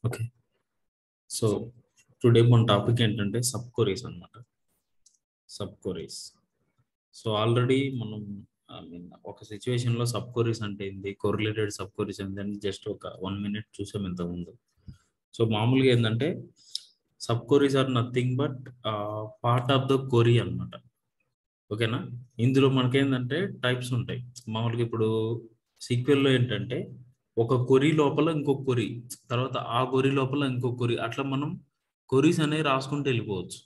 Okay. So today మన topic ఏంటంటే sub queries అన్నమాట. Sub queries. సో ఆల్రెడీ మనం ఒక సిచ్యువేషన్లో సబ్ క్వరీస్ అంటే ఏంది, కోరిలేటెడ్ సబ్ క్వరీస్ ఏంటంటే జస్ట్ ఒక 1 minute చూసాం ఇంతకుముందు. సో మామూలుగా ఏంటంటే sub queries are nothing but part of the query అన్నమాట. ఓకేనా. ఇందులో మనకేంటంటే టైప్స్ ఉంటాయి. మామూలుగా ఇప్పుడు సీక్వెల్లో ఏంటంటే ఒక కొరీ లోపల ఇంకొక కొరీ, తర్వాత ఆ కొరీ లోపల ఇంకొక కొరీ, అట్లా మనం కొరీస్ అనేవి రాసుకుంటూ వెళ్ళిపోవచ్చు.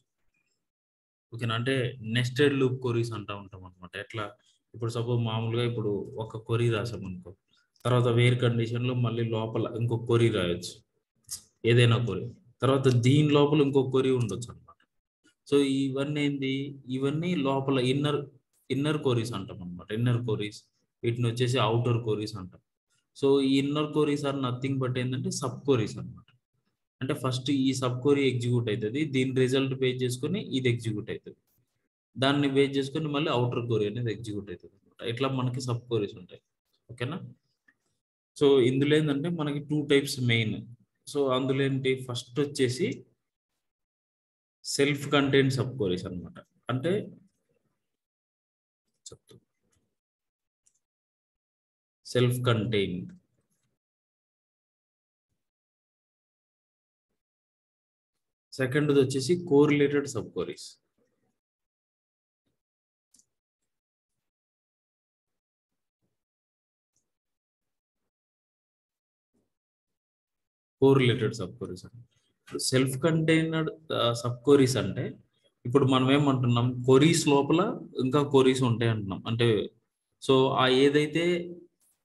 ఓకేనా. అంటే నెస్టెడ్ లూప్ కొరీస్ అంటూ ఉంటాం అనమాట. ఎట్లా ఇప్పుడు సపోజ్ మామూలుగా ఇప్పుడు ఒక కొరీ రాసాం అనుకో, తర్వాత వేరే కండిషన్లో మళ్ళీ లోపల ఇంకొక కొరీ రాయొచ్చు, ఏదైనా కొరీ, తర్వాత దీని లోపల ఇంకొక కొరీ ఉండొచ్చు అనమాట. సో ఇవన్నీ ఏంది, ఇవన్నీ లోపల ఇన్నర్ కోరీస్ అంటాం అనమాట. ఇన్నర్ కోరీస్, వీటిని వచ్చేసి అవుటర్ కోరీస్ అంటాం. సో ఈ ఇన్నర్ కోరీస్ ఆర్ నథింగ్ బట్ ఏంటంటే సబ్ కోరీస్ అనమాట. అంటే ఫస్ట్ ఈ సబ్ కోరీ ఎగ్జిక్యూట్ అవుతుంది, దీని రిజల్ట్ బేస్ చేసుకొని ఇది ఎగ్జిక్యూట్ అవుతుంది, దాన్ని బేస్ చేసుకొని మళ్ళీ అవుటర్ కోరీ అనేది ఎగ్జిక్యూట్ అవుతుంది అనమాట. ఇట్లా మనకి సబ్ కోరీస్ ఉంటాయి. ఓకేనా. సో ఇందులో ఏంటంటే మనకి 2 types మెయిన్. సో అందులో ఏంటి, ఫస్ట్ వచ్చేసి సెల్ఫ్ కంటైన్ సబ్ క్వరీస్ అనమాట. అంటే చెప్తా, సెల్ఫ్ కంటైన్డ్. సెకండ్ వచ్చేసి correlated sub queries. Correlated sub queries అంటే సెల్ఫ్ కంటైనర్డ్ సబ్ క్వరీస్ అంటే ఇప్పుడు మనం ఏమంటున్నాం, క్వరీస్ లోపల ఇంకా క్వరీస్ ఉంటాయి అంటున్నాం. అంటే సో ఆ ఏదైతే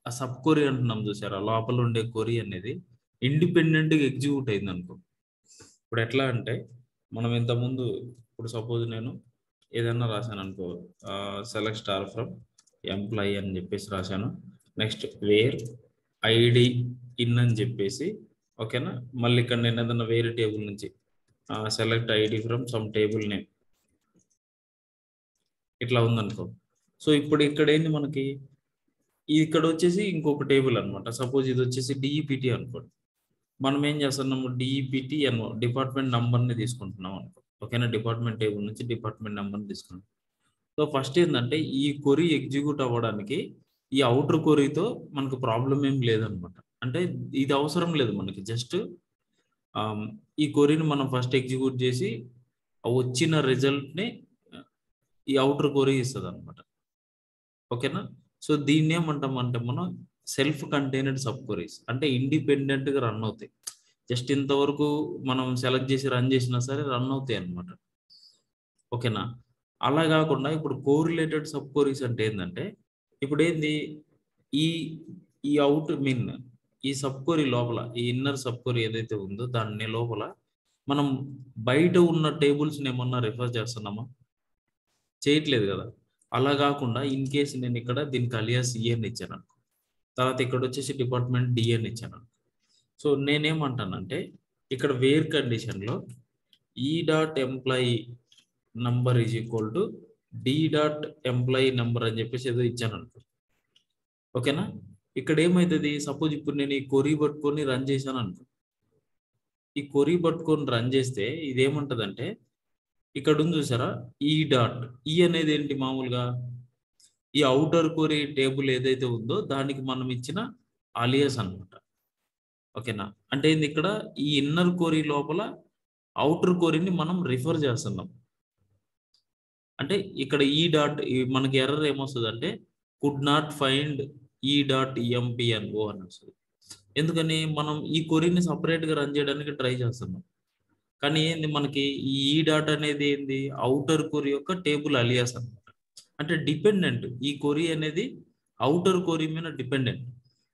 ఆ సబ్ క్వరీ అంటున్నాం చూసారా, లోపల ఉండే క్వరీ అనేది ఇండిపెండెంట్గా ఎగ్జిక్యూట్ అయింది అనుకో. ఇప్పుడు ఎట్లా అంటే మనం ఇంతకుముందు, ఇప్పుడు సపోజ్ నేను ఏదైనా రాశాను అనుకో, సెలెక్ట్ స్టార్ ఫ్రమ్ ఎంప్లాయీ అని చెప్పేసి రాశాను. నెక్స్ట్ వేర్ ఐడి ఇన్ అని చెప్పేసి, ఓకేనా. మళ్ళీ ఇక్కడ నేను ఏదైనా వేరే టేబుల్ నుంచి select ID from some table name, ఇట్లా ఉందనుకో. సో ఇప్పుడు ఇక్కడ ఏంది మనకి, ఇక్కడ వచ్చేసి ఇంకొక టేబుల్ అనమాట. సపోజ్ ఇది వచ్చేసి డిఈపిటి అనుకోండి. మనం ఏం చేస్తున్నాము, డిఈపిటి అని డిపార్ట్మెంట్ నంబర్ని తీసుకుంటున్నాం అనుకో. ఓకేనా. డిపార్ట్మెంట్ టేబుల్ నుంచి డిపార్ట్మెంట్ నెంబర్ని తీసుకుంటాం. సో ఫస్ట్ ఏంటంటే ఈ కొరీ ఎగ్జిక్యూట్ అవ్వడానికి ఈ అవుటర్ కొరీతో మనకు ప్రాబ్లం ఏం లేదనమాట. అంటే ఇది అవసరం లేదు మనకి. జస్ట్ ఈ కొరీని మనం ఫస్ట్ ఎగ్జిక్యూట్ చేసి ఆ వచ్చిన రిజల్ట్ని ఈ అవుటర్ కొరీ ఇస్తుంది అనమాట. ఓకేనా. సో దీన్ని ఏమంటాం అంటే మనం సెల్ఫ్ కంటైనెడ్ సబ్ క్వరీస్. అంటే ఇండిపెండెంట్గా రన్ అవుతాయి. జస్ట్ ఇంతవరకు మనం సెలెక్ట్ చేసి రన్ చేసినా సరే రన్ అవుతాయి అనమాట. ఓకేనా. అలా కాకుండా ఇప్పుడు కోరిలేటెడ్ సబ్ క్వరీస్ అంటే ఏంటంటే ఇప్పుడు ఏంది, ఈ ఈ అవుట్ మీన్ ఈ సబ్ క్వరీ లోపల ఈ ఇన్నర్ సబ్ క్వరీ ఏదైతే ఉందో దాన్ని లోపల మనం బయట ఉన్న టేబుల్స్ని ఏమన్నా రిఫర్ చేస్తున్నామా, చేయట్లేదు కదా. అలా కాకుండా ఇన్ కేస్ నేను ఇక్కడ దీనికి అలియాస్ అని ఇచ్చాను అనుకో, తర్వాత ఇక్కడ వచ్చేసి డిపార్ట్మెంట్ డి అని ఇచ్చాను అనుకో. సో నేనేమంటానంటే ఇక్కడ వేర్ కండిషన్లో ఈ dot employee number is equal to D dot employee number అని చెప్పేసి ఏదో ఇచ్చాను అనుకో. ఓకేనా. ఇక్కడ ఏమవుతుంది, సపోజ్ ఇప్పుడు నేను ఈ కొరీ పట్టుకొని రన్ చేశాను అనుకో. ఈ కొరీ పట్టుకొని రన్ చేస్తే ఇదేమంటదంటే ఇక్కడ ఉంది చూసారా, ఈ డాట్ ఈ అనేది ఏంటి, మామూలుగా ఈ అవుటర్ కొరీ టేబుల్ ఏదైతే ఉందో దానికి మనం ఇచ్చిన అలియాస్ అన్నమాట. ఓకేనా. అంటే ఏంది, ఇక్కడ ఈ ఇన్నర్ కొరీ లోపల అవుటర్ కొరీని మనం రిఫర్ చేస్తున్నాం. అంటే ఇక్కడ ఈ డాట్ మనకి ఎర్రర్ ఏమొస్తుంది అంటే కుడ్ నాట్ ఫైండ్ ఈ డాట్ ఎంపిఎన్ఓ అని వస్తుంది. ఎందుకని మనం ఈ కొరీని సపరేట్గా రన్ చేయడానికి ట్రై చేస్తున్నాం. కానీ ఏంది మనకి ఈ డాట్ అనేది ఏంది, అవుటర్ కొరీ యొక్క టేబుల్ అలియాస్ అనమాట. అంటే డిపెండెంట్, ఈ కొరీ అనేది అవుటర్ కొరీ మీద డిపెండెంట్.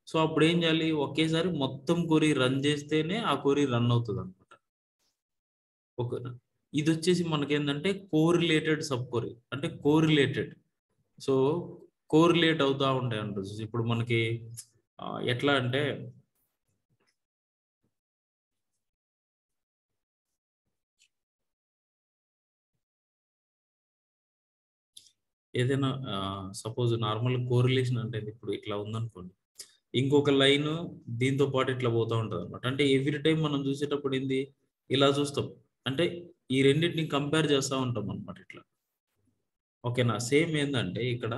సో అప్పుడు ఏం చేయాలి, ఒకేసారి మొత్తం కొరీ రన్ చేస్తేనే ఆ కొరీ రన్ అవుతుంది అనమాట. ఓకేనా. ఇది వచ్చేసి మనకేంటంటే కోరిలేటెడ్ సబ్ కొరీ. అంటే కోరిలేటెడ్, సో కోరిలేట్ అవుతా ఉంటాయి అంట. ఇప్పుడు మనకి ఎట్లా అంటే ఏదైనా సపోజ్ నార్మల్ కోరిలేషన్ అంటే ఇప్పుడు ఇట్లా ఉందనుకోండి. ఇంకొక లైన్ దీంతో పాటు ఇట్లా పోతూ ఉంటుంది అనమాట. అంటే ఎవ్రీ టైం మనం చూసేటప్పుడు ఏంది ఇలా చూస్తాం. అంటే ఈ రెండింటిని కంపేర్ చేస్తూ ఉంటాం అనమాట ఇట్లా. ఓకేనా? సేమ్ ఏందంటే ఇక్కడ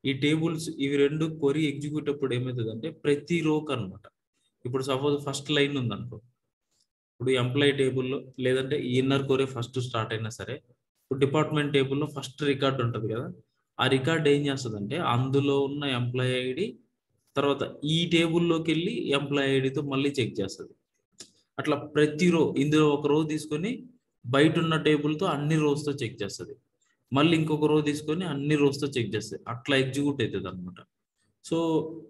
ఈ టేబుల్స్ ఇవి రెండు కొరి ఎగ్జిక్యూట్ అప్పుడు ఏమవుతుందంటే ప్రతి రోక్ అనమాట. ఇప్పుడు సపోజ్ ఫస్ట్ లైన్ ఉందనుకో, ఇప్పుడు ఎంప్లాయీ టేబుల్లో లేదంటే ఇన్నర్ కోరే ఫస్ట్ స్టార్ట్ అయినా సరే, ఇప్పుడు డిపార్ట్మెంట్ టేబుల్లో ఫస్ట్ రికార్డ్ ఉంటుంది కదా, ఆ రికార్డ్ ఏం చేస్తుందంటే అందులో ఉన్న ఎంప్లాయీ ఐడి తర్వాత ఈ టేబుల్లోకి వెళ్ళి ఎంప్లాయీ ఐడితో మళ్ళీ చెక్ చేస్తుంది. అట్లా ప్రతి రో ఇందులో ఒక రో తీసుకొని బయట ఉన్న టేబుల్తో అన్ని రోస్తో చెక్ చేస్తుంది. మళ్ళీ ఇంకొక రో తీసుకొని అన్ని రోస్తో చెక్ చేస్తుంది. అట్లా ఎగ్జిక్యూట్ అవుతుంది అనమాట. సో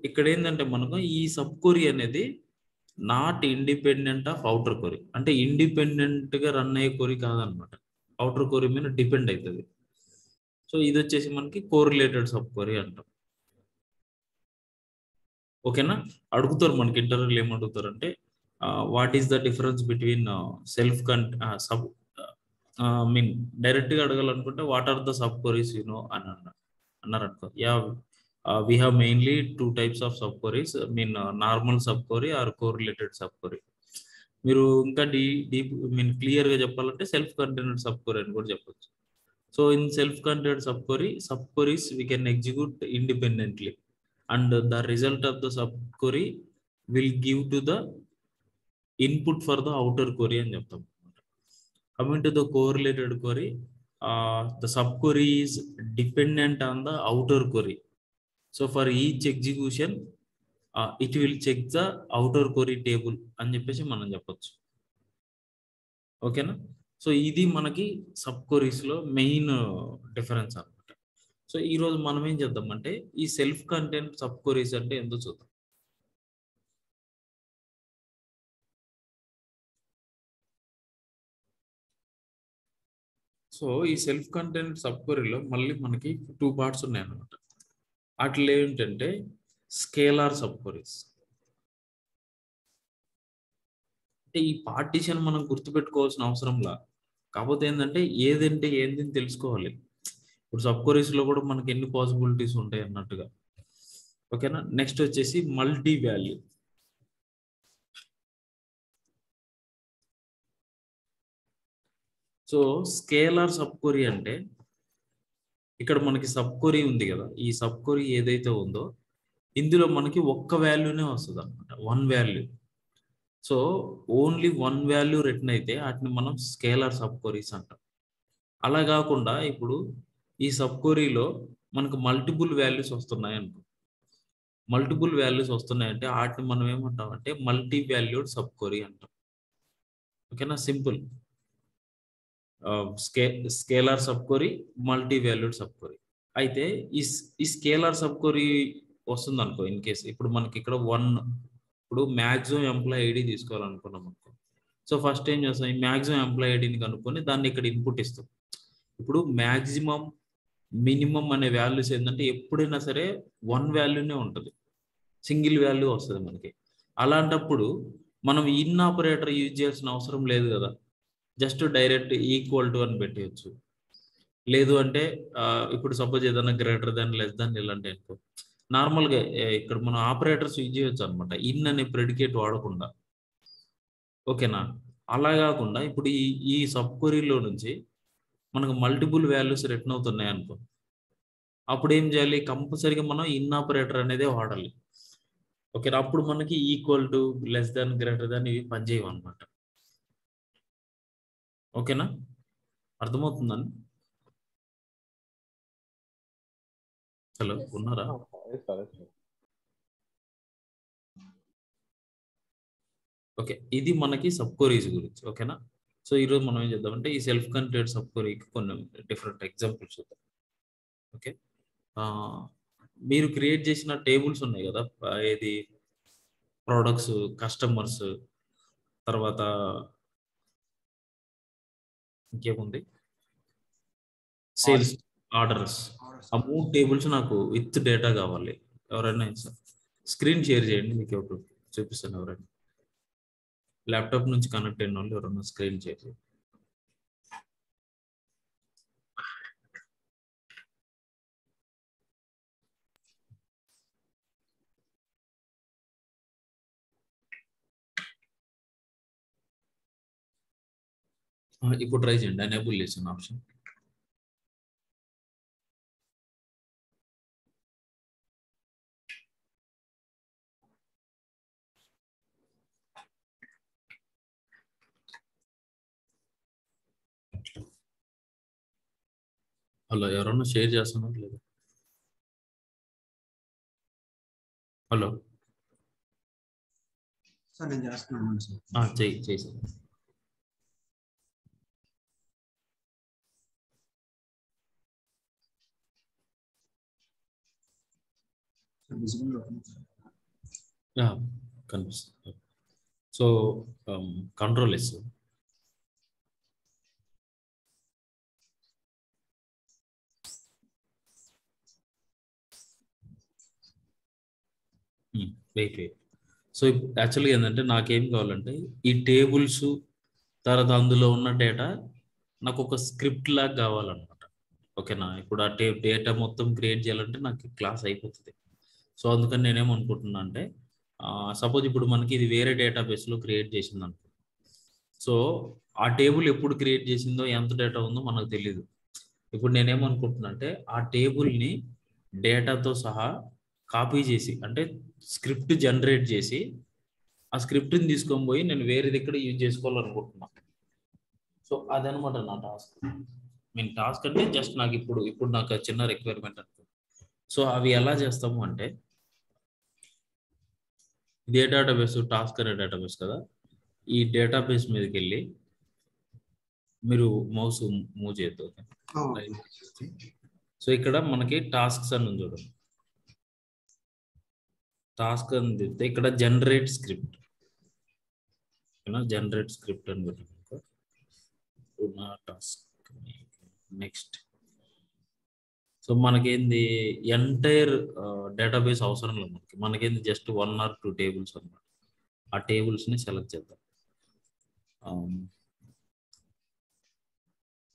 ఇక్కడ ఏంటంటే మనకు ఈ సబ్ క్వరీ అనేది not independent of outer query, అంటే ఇండిపెండెంట్ గా రన్ అయ్యే క్వరీ కాదనమాట. అవుటర్ క్వరీ మీద డిపెండ్ అవుతుంది. సో ఇది వచ్చేసి మనకి కోరిలేటెడ్ సబ్ క్వరీ అంటాం. ఓకేనా? అడుగుతారు మనకి ఇంటర్వ్యూలో ఏం అడుగుతారు అంటే what is the difference between self sub mean direct గా అడగాలనుకుంటే what are the sub queries అని అన్నారు అనుకో. Yeah we have mainly two types of sub queries, I mean normal sub query or correlated sub query. మీరు ఇంకా deep mean clear గా చెప్పాలంటే self contained sub query అని కూడా చెప్పొచ్చు. So in self contained sub queries we can execute independently and the result of the sub query will give to the input for the outer query అని చెప్తాం. Coming to the correlated query, the sub query is dependent on the outer query. So for each execution it will check the outer query table అని చెప్పేసి మనం చెప్పొచ్చు. ఓకేనా? So ఇది మనకి sub queries లో మెయిన్ డిఫరెన్స్ అన్నమాట. సో ఈ రోజు మనం ఏం చేద్దామంటే ఈ సెల్ఫ్ కంటెంట్ సబ్ క్వరీస్ అంటే ఎంతో చూద్దాం. సో ఈ సెల్ఫ్ కంటెంట్ సబ్ క్వరీలో మళ్ళీ మనకి 2 పార్ట్స్ ఉన్నాయి అన్నమాట. వాటిలో ఏంటంటే స్కేలార్ సబ్ క్వరీస్. అంటే ఈ పార్టీషన్ మనం గుర్తుపెట్టుకోవాల్సిన అవసరంలా, కాకపోతే ఏంటంటే ఏదంటే ఏంది అని తెలుసుకోవాలి. ఇప్పుడు సబ్ క్వరీస్ లో కూడా మనకి ఎన్ని పాసిబిలిటీస్ ఉంటాయి అన్నట్టుగా. ఓకేనా? నెక్స్ట్ వచ్చేసి multi value. So scalar sub query అంటే ఇక్కడ మనకి సబ్ క్వరీ ఉంది కదా, ఈ సబ్ క్వరీ ఏదైతే ఉందో ఇందులో మనకి ఒక్క వాల్యూనే వస్తుంది అనమాట, one value. So only one value return అయితే వాటిని మనం స్కేలార్ సబ్ క్వరీస్ అంటాం. అలా కాకుండా ఇప్పుడు ఈ సబ్ క్వరీలో మనకు మల్టిపుల్ వాల్యూస్ వస్తున్నాయి అనుకో, మల్టిపుల్ వాల్యూస్ వస్తున్నాయంటే వాటిని మనం ఏమంటాం అంటే మల్టీ వాల్యూడ్ సబ్ క్వరీ అంటాం. ఓకేనా? సింపుల్. స్కే scalar sub query, multi valued sub query. అయితే ఈ స్కేలార్ సబ్ క్వరీ వస్తుంది అనుకో, ఇన్ కేస్ ఇప్పుడు మనకి ఇక్కడ ఇప్పుడు మ్యాక్సిమం ఎంప్లాయ్ ఐడి తీసుకోవాలనుకున్నాం అనుకో. సో ఫస్ట్ ఏం చేస్తాం, ఈ మ్యాక్సిమం ఎంప్లాయ్ ఐడిని కనుక్కొని దాన్ని ఇక్కడ ఇన్పుట్ ఇస్తాం. ఇప్పుడు మ్యాక్సిమం మినిమం అనే వాల్యూస్ ఏంటంటే ఎప్పుడైనా సరే వన్ వాల్యూనే ఉంటుంది, సింగిల్ వాల్యూ వస్తుంది మనకి. అలాంటప్పుడు మనం ఇన్ ఆపరేటర్ యూజ్ చేయాల్సిన అవసరం లేదు కదా, జస్ట్ డైరెక్ట్ ఈక్వల్ టు అని పెట్టేయచ్చు. లేదు అంటే ఇప్పుడు సపోజ్ ఏదైనా గ్రేటర్ దాన్ లెస్ దాన్ ఇలాంటి అనుకో, నార్మల్గా ఇక్కడ మనం ఆపరేటర్స్ యూజ్ చేయొచ్చు అనమాట, ఇన్ అనే ప్రెడికేట్ వాడకుండా. ఓకేనా? అలా కాకుండా ఇప్పుడు ఈ సబ్ క్వరీలో నుంచి మనకు మల్టిపుల్ వాల్యూస్ రిటర్న్ అవుతున్నాయి అనుకో, అప్పుడు ఏం చేయాలి, కంపల్సరీగా మనం ఇన్ ఆపరేటర్ అనేది వాడాలి. ఓకేనా? అప్పుడు మనకి equal to, less than, greater than ఇవి పనిచేయవు అనమాట. ఓకేనా? అర్థమవుతుందని? హలో, ఉన్నారా? ఓకే, ఇది మనకి సబ్ క్వరీస్ గురించి. ఓకేనా? సో ఈరోజు మనం ఏం చేద్దామంటే ఈ సెల్ఫ్ కంటెంట్ సబ్ క్వరీకి కొన్ని డిఫరెంట్ ఎగ్జాంపుల్స్ చూద్దాం. ఓకే, మీరు క్రియేట్ చేసిన టేబుల్స్ ఉన్నాయి కదా, ఏది ప్రోడక్ట్స్, కస్టమర్స్, తర్వాత ఇంకేముంది, సేల్స్, ఆర్డర్స్. ఆ 3 టేబుల్స్ నాకు విత్ డేటా కావాలి. ఎవరైనా స్క్రీన్ షేర్ చేయండి, మీకు ఎవరు చూపిస్తాను. ఎవరైనా ల్యాప్టాప్ నుంచి కనెక్ట్ అయిన వాళ్ళు ఎవరైనా స్క్రీన్ షేర్ చేయండి. ఇప్పుడు ట్రై చేయండి, ఎనేబుల్ చేసిన ఆప్షన్. హలో, ఎవరన్నా షేర్ చేస్తున్నారు లేదా? హలో సార్ నేను చేస్తున్నాను సార్. చెయ్యి సార్. కనిపిస్తుంది. So control S. Wait. So యాక్చువల్గా ఏంటంటే నాకేం కావాలంటే ఈ టేబుల్స్ తర్వాత అందులో ఉన్న డేటా నాకు ఒక స్క్రిప్ట్ లాగా కావాలన్నమాట. ఓకేనా? ఇప్పుడు ఆ డేటా మొత్తం క్రియేట్ చేయాలంటే నాకు క్లాస్ అయిపోతుంది. సో అందుకని నేనేమనుకుంటున్నా అంటే సపోజ్ ఇప్పుడు మనకి ఇది వేరే డేటాబేస్లో క్రియేట్ చేసింది అనుకో. సో ఆ టేబుల్ ఎప్పుడు క్రియేట్ చేసిందో ఎంత డేటా ఉందో మనకు తెలియదు. ఇప్పుడు నేనేమనుకుంటున్నా అంటే ఆ టేబుల్ని డేటాతో సహా కాపీ చేసి, అంటే స్క్రిప్ట్ జనరేట్ చేసి ఆ స్క్రిప్ట్ని తీసుకొని పోయి నేను వేరే దగ్గర యూజ్ చేసుకోవాలనుకుంటున్నా. సో అదనమాట నా టాస్క్. టాస్క్ అంటే జస్ట్ నాకు ఇప్పుడు నాకు చిన్న రిక్వైర్మెంట్ అనుకో. సో అవి ఎలా చేస్తాము అంటే, ఇదే డేటాబేస్ టాస్క్ అనే డేటాబేస్ కదా, ఈ డేటాబేస్ మీదకి వెళ్ళి మీరు మౌస్ మూవ్ చేయొద్దు. సో ఇక్కడ మనకి టాస్క్స్ అని ఉంది చూడండి. టాస్క్ అని చెప్తే ఇక్కడ జనరేట్ స్క్రిప్ట్, జనరేట్ స్క్రిప్ట్ అని పెట్టాను. Task next. సో మనకేంది ఎంటైర్ డేటాబేస్ అవసరం లేదు మనకేంది జస్ట్ 1 or 2 టేబుల్స్ అన్నమాట. ఆ టేబుల్స్ని సెలెక్ట్ చేద్దాం.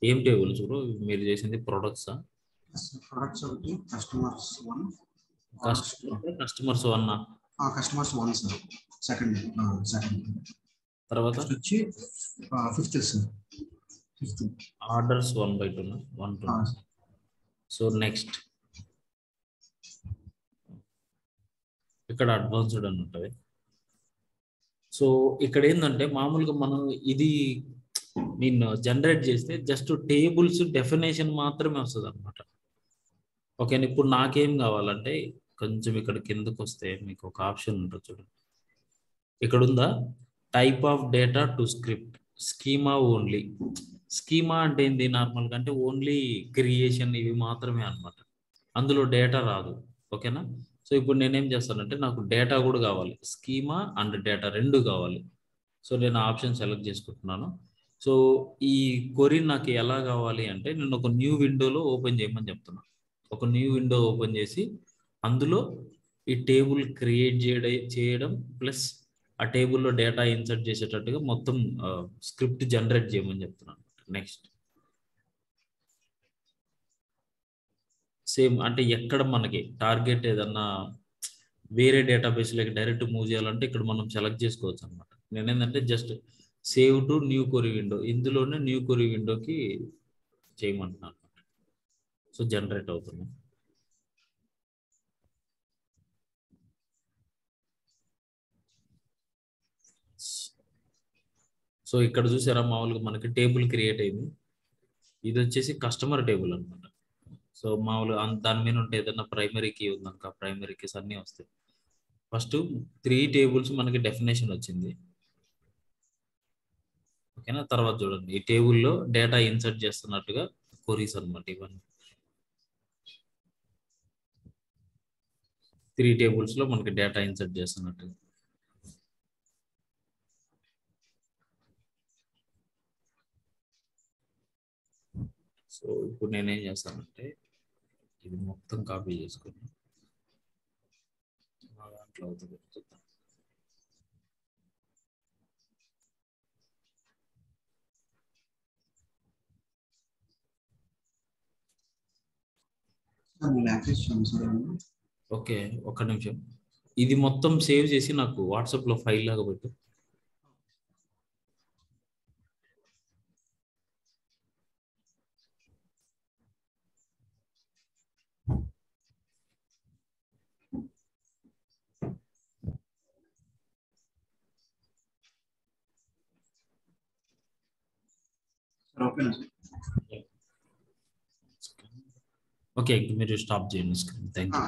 ఏం టేబుల్స్ బ్రో మీరు చేసింది? ప్రొడక్ట్సా? ప్రొడక్ట్స్ ఒకటి, customers 1. Customers 1 customers 1 sir. Second తర్వాత వచ్చి 5th sir. 5th orders 1/2 1 2. So next ఇక్కడ అడ్వాన్స్డ్ అని ఉంటుంది. సో ఇక్కడ ఏంటంటే మామూలుగా మనం ఇది నేను జనరేట్ చేస్తే జస్ట్ టేబుల్స్ డెఫినేషన్ మాత్రమే వస్తుంది అనమాట. ఓకే, ఇప్పుడు నాకేం కావాలంటే కొంచెం ఇక్కడ కిందకు వస్తే మీకు ఒక ఆప్షన్ ఉంటుంది చూడండి. ఇక్కడ ఉందా type of data to script schema only. Schema అంటే ఏంది? నార్మల్గా అంటే ఓన్లీ క్రియేషన్ ఇవి మాత్రమే అనమాట, అందులో డేటా రాదు. ఓకేనా? సో ఇప్పుడు నేనేం చేస్తానంటే నాకు డేటా కూడా కావాలి, స్కీమా అండ్ డేటా రెండు కావాలి. సో నేను ఆప్షన్ సెలెక్ట్ చేసుకుంటున్నాను. సో ఈ క్వరీ నాకు ఎలా కావాలి అంటే నేను ఒక న్యూ విండోలో ఓపెన్ చేయమని చెప్తున్నాను. ఒక న్యూ విండో ఓపెన్ చేసి అందులో ఈ టేబుల్ క్రియేట్ చేయడం ప్లస్ ఆ టేబుల్లో డేటా ఇన్సర్ట్ చేసేటట్టుగా మొత్తం స్క్రిప్ట్ జనరేట్ చేయమని చెప్తున్నాను. నెక్స్ట్ సేమ్ అంటే ఎక్కడ మనకి టార్గెట్ ఏదన్నా వేరే డేటాబేస్లోకి డైరెక్ట్ మూవ్ చేయాలంటే ఇక్కడ మనం సెలెక్ట్ చేసుకోవచ్చు అనమాట. నేనేంటంటే just save to new query window, ఇందులోనే న్యూ క్వరీ విండోకి చేయమంటున్నాను. సో జనరేట్ అవుతుంది. సో ఇక్కడ చూసారా మామూలుగా మనకి టేబుల్ క్రియేట్ అయింది. ఇది వచ్చేసి కస్టమర్ టేబుల్ అనమాట. సో మామూలుగా దాని మీద ఉంటే ఏదైనా ప్రైమరీ కీ ఉందనుక ప్రైమరీ కీస్ అన్నీ వస్తాయి. ఫస్ట్ 3 టేబుల్స్ మనకి డెఫినేషన్ వచ్చింది. ఓకేనా? తర్వాత చూడండి ఈ టేబుల్లో డేటా ఇన్సర్ట్ చేస్తున్నట్టుగా క్వరీస్ అనమాట ఇవన్నీ. 3 టేబుల్స్లో మనకి డేటా ఇన్సర్ట్ చేస్తున్నట్టుగా. సో ఇప్పుడు నేనేం చేస్తానంటే ఇది మొత్తం కాపీ చేసుకుని నా దాంట్లో అవుతుంది చూద్దాం. ఓకే, ఒక్క నిమిషం. ఇది మొత్తం సేవ్ చేసి నాకు వాట్సాప్లో ఫైల్ లాగా పెట్టు. ఓకేనా సార్? ఓకే, మీరు స్టాప్ చేయండి స్క్రీన్. Thank you.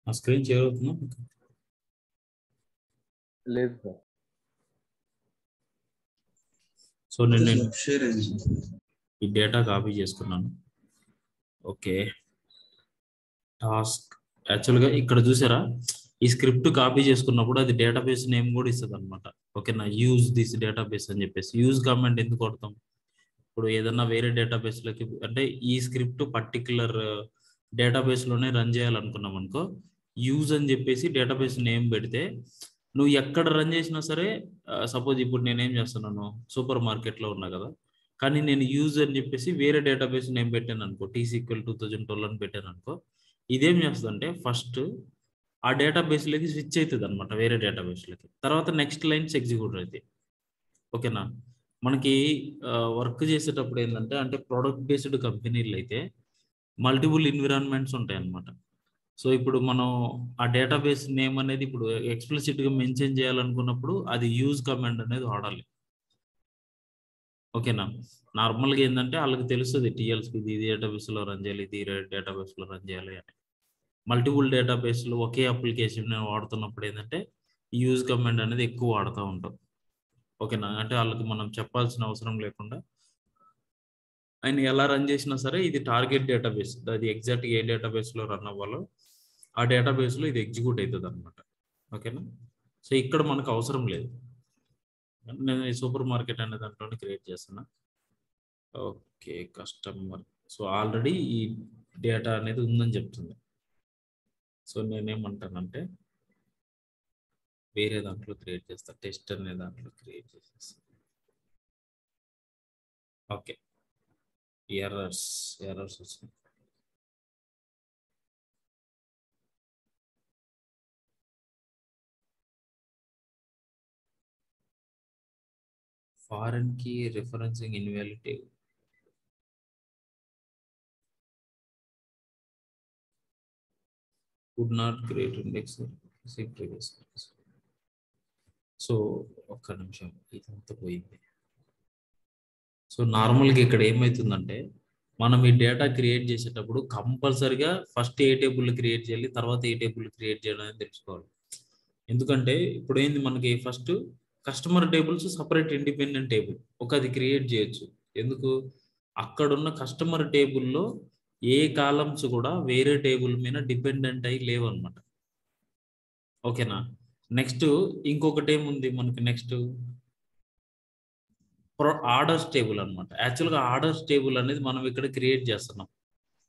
ఆ స్క్రీన్ షేర్ అవుతుందా? లేదు సార్. సో నేను షేర్ అయింది సార్. ఈ డేటా కాపీ చేసుకున్నాను. ఓకే, టాస్క్ యాక్చువల్గా ఇక్కడ చూసారా, ఈ స్క్రిప్ట్ కాపీ చేసుకున్నప్పుడు అది డేటాబేస్ నేమ్ కూడా ఇస్తుంది అనమాట. ఓకేనా, యూజ్ దిస్ డేటాబేస్ అని చెప్పేసి. యూజ్ కమాండ్ ఎందుకు కొడతాం? ఇప్పుడు ఏదన్నా వేరే డేటాబేస్లోకి, అంటే ఈ స్క్రిప్ట్ పర్టికులర్ డేటాబేస్లోనే రన్ చేయాలనుకున్నాం అనుకో, యూజ్ అని చెప్పేసి డేటాబేస్ నేమ్ పెడితే నువ్వు ఎక్కడ రన్ చేసినా సరే, సపోజ్ ఇప్పుడు నేనేం చేస్తున్నాను, సూపర్ మార్కెట్లో ఉన్నా కదా, కానీ నేను యూజ్ అని చెప్పేసి వేరే డేటాబేస్ నేమ్ పెట్టాను అనుకో, TSQL 2012 అని పెట్టాను అనుకో, ఇదేం చేస్తుందంటే ఫస్ట్ ఆ డేటాబేస్లోకి స్విచ్ అవుతుంది అనమాట, వేరే డేటాబేస్లోకి. తర్వాత నెక్స్ట్ లైన్స్ ఎగ్జిక్యూట్ అవుతాయి. ఓకేనా, మనకి వర్క్ చేసేటప్పుడు ఏంటంటే, అంటే ప్రోడక్ట్ బేస్డ్ కంపెనీలు అయితే మల్టిపుల్ ఎన్విరాన్మెంట్స్ ఉంటాయి అన్నమాట. సో ఇప్పుడు మనం ఆ డేటాబేస్ నేమ్ అనేది ఇప్పుడు ఎక్స్ప్లిసిట్గా మెన్షన్ చేయాలనుకున్నప్పుడు అది యూజ్ కమాండ్ అనేది వాడాలి. ఓకేనా, నార్మల్గా ఏంటంటే వాళ్ళకి తెలుస్తుంది టీఎల్స్కి ఇది డేటాబేస్లో రన్ చేయాలి, ఇది డేటాబేస్లో రన్ చేయాలి అని. మల్టిపుల్ డేటాబేస్లో ఒకే అప్లికేషన్ వాడుతున్నప్పుడు ఏంటంటే యూజ్ కమాండ్ అనేది ఎక్కువ వాడుతూ ఉంటాం. ఓకేనా, అంటే వాళ్ళకి మనం చెప్పాల్సిన అవసరం లేకుండా ఆయన ఎలా రన్ చేసినా సరే ఇది టార్గెట్ డేటాబేస్, అది ఎగ్జాక్ట్గా ఏ డేటాబేస్లో రన్ అవ్వాలో ఆ డేటాబేస్లో ఇది ఎగ్జిక్యూట్ అవుతుంది అనమాట. ఓకేనా, సో ఇక్కడ మనకు అవసరం లేదు. నేను ఈ సూపర్ మార్కెట్ అనే దాంట్లోనే క్రియేట్ చేస్తున్నా. Okay, customer. సో ఆల్రెడీ ఈ డేటా అనేది ఉందని చెప్తుంది. సో నేనేమంటానంటే వేరే దాంట్లో క్రియేట్ చేస్తా, టెస్ట్ అనే దాంట్లో క్రియేట్ చేసేస్తా. ఓకే, ఎర్రర్స్ వచ్చినాయి. ఫారెన్ కి referencing invalid, could not create index see previous. So ఒక్క నిమిషం, ఇదంతా పోయింది. సో నార్మల్గా ఇక్కడ ఏమవుతుందంటే, మనం ఈ డేటా క్రియేట్ చేసేటప్పుడు కంపల్సరిగా ఫస్ట్ ఏ టేబుల్ క్రియేట్ చేయాలి, తర్వాత ఏ టేబుల్ క్రియేట్ చేయడం అనేది తెలుసుకోవాలి. ఎందుకంటే ఇప్పుడు ఏంది, మనకి first customer tables separate independent table ఒకది క్రియేట్ చేయొచ్చు. ఎందుకు, అక్కడున్న కస్టమర్ టేబుల్లో ఏ కాలమ్స్ కూడా వేరే టేబుల్ మీద డిపెండెంట్ అయి లేవు అనమాట. ఓకేనా, నెక్స్ట్ ఇంకొకటి ఏముంది మనకి, నెక్స్ట్ ఆర్డర్స్ టేబుల్ అనమాట. యాక్చువల్గా ఆర్డర్స్ టేబుల్ అనేది మనం ఇక్కడ క్రియేట్ చేస్తున్నాం,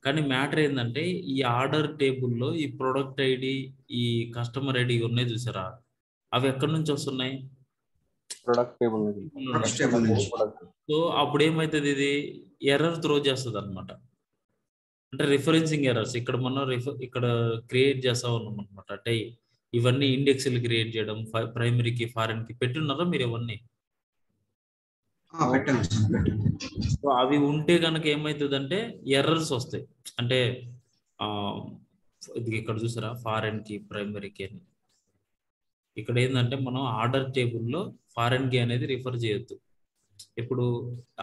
కానీ మ్యాటర్ ఏంటంటే ఈ ఆర్డర్ టేబుల్లో ఈ ప్రొడక్ట్ ఐడి, ఈ కస్టమర్ ఐడి ఉన్నాయి చూసారా, అవి ఎక్కడి నుంచి వస్తున్నాయి? ప్రొడక్ట్ టేబుల్ నుంచి. ప్రొడక్ట్స్ టేబుల్ నుంచి. సో అప్పుడు ఏమవుతుంది, ఇది ఎర్రర్ త్రో చేస్తుంది అనమాట. అంటే రిఫరెన్సింగ్ ఎర్రర్స్ ఇక్కడ మనం ఇక్కడ క్రియేట్ చేస్తా ఉన్నాం అనమాట. అంటే ఇవన్నీ ఇండెక్స్లు క్రియేట్ చేయడం, ప్రైమరీకి ఫారెన్కి పెట్టున్నారా మీరు ఇవన్నీ? పెట్టండి సార్, పెట్టండి. సో అవి ఉంటే కనుక ఏమవుతుందంటే ఎర్రర్స్ వస్తాయి. అంటే ఇది ఇక్కడ చూసారా, ఫారెన్కి ప్రైమరీకి అని. ఇక్కడ ఏంటంటే మనం ఆర్డర్ టేబుల్లో ఫారెన్ కి అనేది రిఫర్ చేయొద్దు, ఇప్పుడు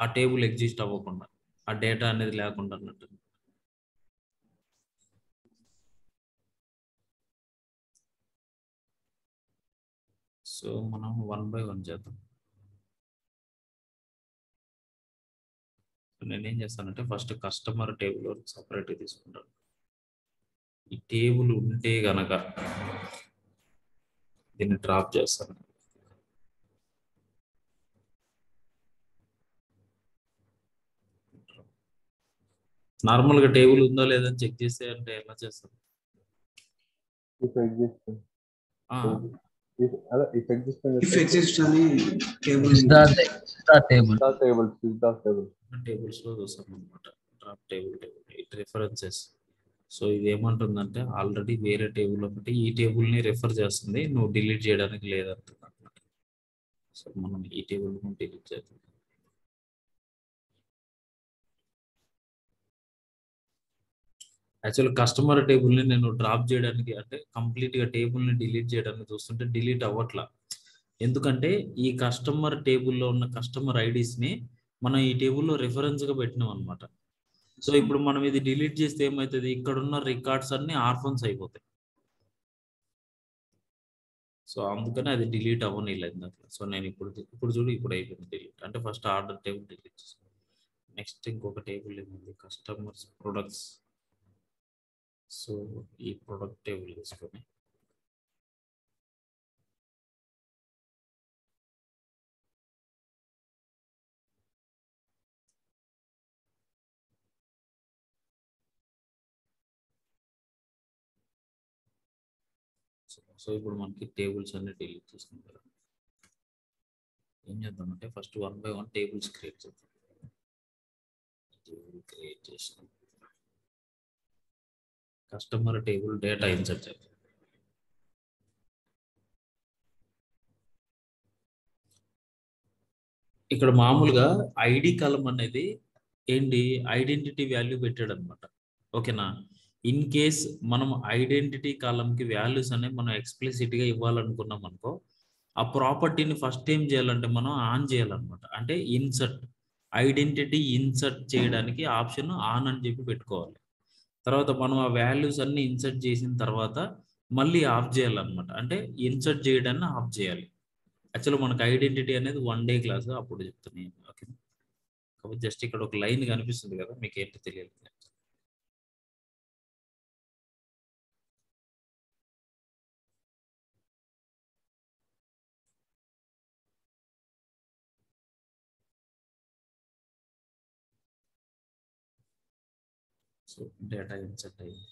ఆ టేబుల్ ఎగ్జిస్ట్ అవ్వకుండా, ఆ డేటా అనేది లేకుండా అన్నట్టు. సో మనం 1 by 1 చేద్దాం. నేనేం చేస్తానంటే ఫస్ట్ కస్టమర్ టేబుల్ సపరేట్గా తీసుకుంటాను. ఈ టేబుల్ ఉంటే గనక దీన్ని డ్రాప్ చేస్తాను. నార్మల్గా టేబుల్ ఉందో లేదని చెక్ చేస్తే అంటే ఎలా చేస్తాను? If existing. ఆ, If existing. If exist అని table Is the table. Is the table. Tables లో చూస్తాం అనమాట. Drop table it references. So ఇది ఏమంటుందంటే ఆల్రెడీ వేరే టేబుల్ ఒకటి ఈ టేబుల్ ని రెఫర్ చేస్తుంది, నువ్వు డిలీట్ చేయడానికి లేదంటుంది అనమాట. సో మనం ఈ టేబుల్ డిలీట్ చేద్దాం. యాక్చువల్ కస్టమర్ టేబుల్ ని నేను డ్రాప్ చేయడానికి అంటే కంప్లీట్ గా టేబుల్ ని డిలీట్ చేయడానికి చూస్తుంటే డిలీట్ అవ్వట్లా. ఎందుకంటే ఈ కస్టమర్ టేబుల్లో ఉన్న కస్టమర్ ఐడీస్ ని మనం ఈ టేబుల్లో రిఫరెన్స్ గా పెట్టినాం అనమాట. సో ఇప్పుడు మనం ఇది డిలీట్ చేస్తే ఏమవుతుంది, ఇక్కడ ఉన్న రికార్డ్స్ అన్ని ఆర్ఫన్స్ అయిపోతాయి. సో అందుకని అది డిలీట్ అవ్వనిలేదు అట్లా. సో నేను ఇప్పుడు చూడు ఇప్పుడు అయిపోయింది డిలీట్. అంటే ఫస్ట్ ఆర్డర్ టేబుల్ డిలీట్ చేస్తాను. నెక్స్ట్ ఇంకొక టేబుల్ ఏముంది, కస్టమర్స్ ప్రొడక్ట్స్. సో ఈ ప్రొడక్ట్ టేబుల్ తీసుకొని సో ఇప్పుడు మనకి టేబుల్స్ అన్ని డిలీట్ చేసుకుంటాం కదా. ఏం చేద్దామంటే ఫస్ట్ 1 by 1 టేబుల్స్ క్రియేట్ చేద్దాం. టేబుల్ క్రియేట్ చేసిన కస్టమర్ టేబుల్ డేటా ఇన్సర్ట్ చేద్దాం. ఇక్కడ మామూలుగా ఐడి కాలం అనేది ఏంటి, ఐడెంటిటీ వాల్యూ పెట్టాడు అనమాట. ఓకేనా. ఇన్ కేస్ మనం ఐడెంటిటీ కాలంకి వాల్యూస్ అనేవి మనం ఎక్స్ప్లిసిట్ గా ఇవ్వాలనుకున్నాం అనుకో, ఆ ప్రాపర్టీని ఫస్ట్ ఏం చేయాలంటే మనం ఆన్ చేయాలన్నమాట. అంటే ఇన్సర్ట్, ఐడెంటిటీ ఇన్సర్ట్ చేయడానికి ఆప్షన్ ఆన్ అని చెప్పి పెట్టుకోవాలి. తర్వాత మనం ఆ వాల్యూస్ అన్ని ఇన్సర్ట్ చేసిన తర్వాత మళ్ళీ ఆఫ్ చేయాలన్నమాట. అంటే ఇన్సర్ట్ చేయడాన్ని ఆఫ్ చేయాలి. యాక్చువల్గా మనకు ఐడెంటిటీ అనేది 1 day క్లాస్, అప్పుడు చెప్తున్నాను. ఓకే. కాబట్టి జస్ట్ ఇక్కడ ఒక లైన్ కనిపిస్తుంది కదా, మీకు ఏంటి తెలియాలి. సో డేటా ఇన్సర్ట్ అయ్యింది.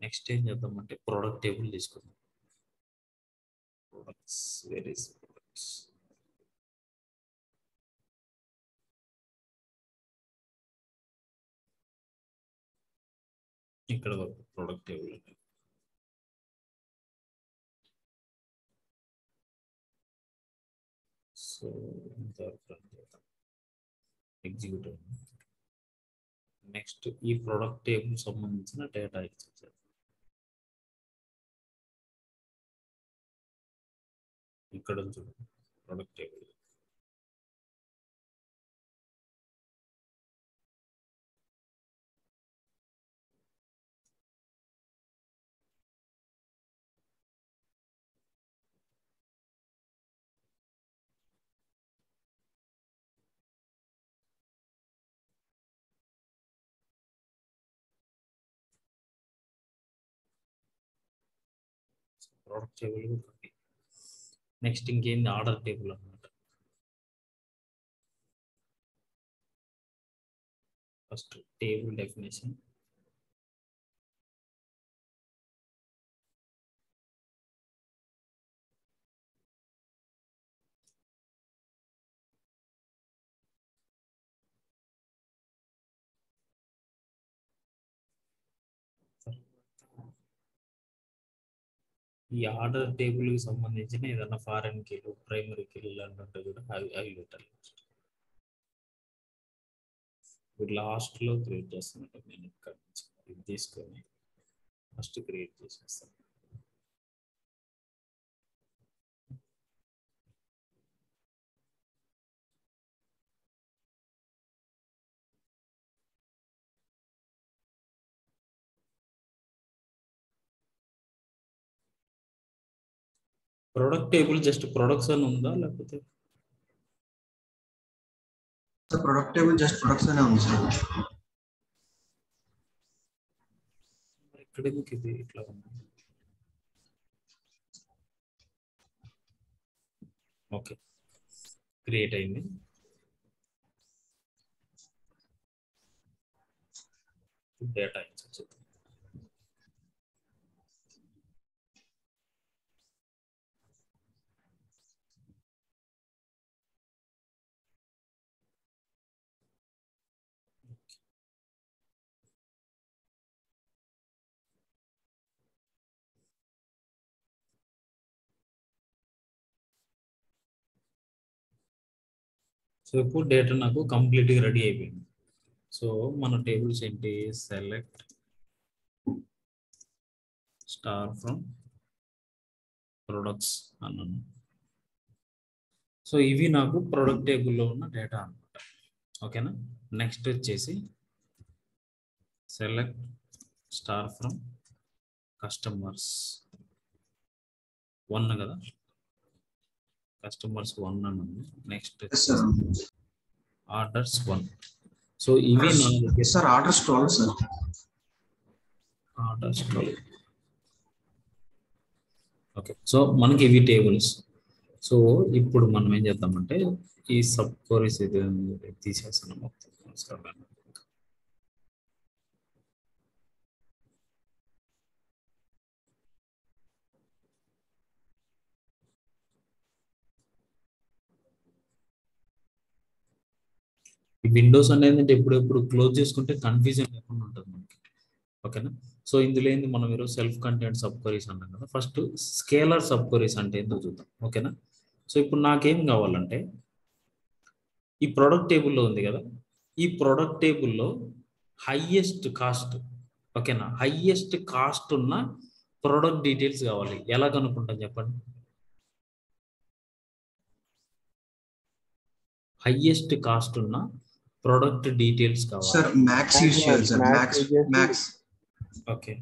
నెక్స్ట్ ఏం చేద్దామంటే ప్రోడక్ట్ టేబుల్ తీసుకుందాం. Products, where is products? ఇక్కడ product table so executive. Next ఈ ప్రొడక్ట్ టేబుల్ సంబంధించిన డేటా ఇచ్చేది ఇక్కడ చూడండి. ప్రొడక్ట్ టేబుల్ ప్రొడక్ట్ టేబుల్ ఒకటి. నెక్స్ట్ ఇంకేంది, ఆర్డర్ టేబుల్ అన్నమాట. ఫస్ట్ టేబుల్ డెఫినేషన్, ఈ ఆర్డర్ టేబుల్ కి సంబంధించిన ఏదైనా ఫారెన్ కీలు, ప్రైమరీ కీలు అన్నట్టు కూడా అవి పెట్టాలి. ఇప్పుడు లాస్ట్ లో క్రియేట్ చేస్తున్నట్టు నేను ఇక్కడ నుంచి ఇది తీసుకొని ఫస్ట్ క్రియేట్ చేసేస్తాను. ప్రొడక్ట్ టేబుల్ జస్ట్ ప్రొడక్ట్స్ అని ఉందా లేకపోతే ప్రొడక్ట్ టేబుల్ జస్ట్ ప్రొడక్ట్స్ అనే ఉంది సార్. ఇక్కడ ఎందుకు ఇది ఇట్లా ఉంది? ఓకే, క్రియేట్ అయింది. Data insert. సో ఇప్పుడు డేటా నాకు కంప్లీట్గా రెడీ అయిపోయింది. సో మన టేబుల్స్ ఏంటి? సెలెక్ట్ స్టార్ ఫ్రమ్ ప్రొడక్ట్స్ అన్నాను. సో ఇవి నాకు ప్రొడక్ట్ టేబుల్లో ఉన్న డేటా అనమాట. ఓకేనా. నెక్స్ట్ వచ్చేసి సెలెక్ట్ స్టార్ ఫ్రమ్ కస్టమర్స్ 1 కదా, కస్టమర్స్ 1 అని ఉంది. Next orders 1. సో ఇవి sir orders 12 sir. Orders 12. Okay, so మనకి ఇవి టేబుల్స్. సో ఇప్పుడు మనం ఏం చేద్దామంటే ఈ సబ్ క్వరీస్ ఇది తీసేస్తాను మొత్తం. ఈ విండోస్ అనేది ఎప్పుడెప్పుడు క్లోజ్ చేసుకుంటే కన్ఫ్యూజన్ లేకుండా ఉంటుంది మనకి. ఓకేనా. సో ఇందులో ఏంది, మనం ఈరోజు సెల్ఫ్ కంటెంట్ సబ్ క్వరీస్ అన్నాం కదా. ఫస్ట్ స్కేలర్ సబ్ క్వరీస్ అంటే ఏందో చూద్దాం. ఓకేనా. సో ఇప్పుడు నాకేం కావాలంటే ఈ ప్రొడక్ట్ టేబుల్లో ఉంది కదా, ఈ ప్రొడక్ట్ టేబుల్లో హైయెస్ట్ కాస్ట్, ఓకేనా, హైయెస్ట్ కాస్ట్ ఉన్న ప్రొడక్ట్ డీటెయిల్స్ కావాలి. ఎలా కనుక్కుంటాం చెప్పండి? హైయెస్ట్ కాస్ట్ ఉన్న ప్రొడక్ట్ డీటెయిల్స్ కావాలి. సార్ మ్యాక్స్ యూజ్ చేయాలి సార్. మ్యాక్స్. ఓకే,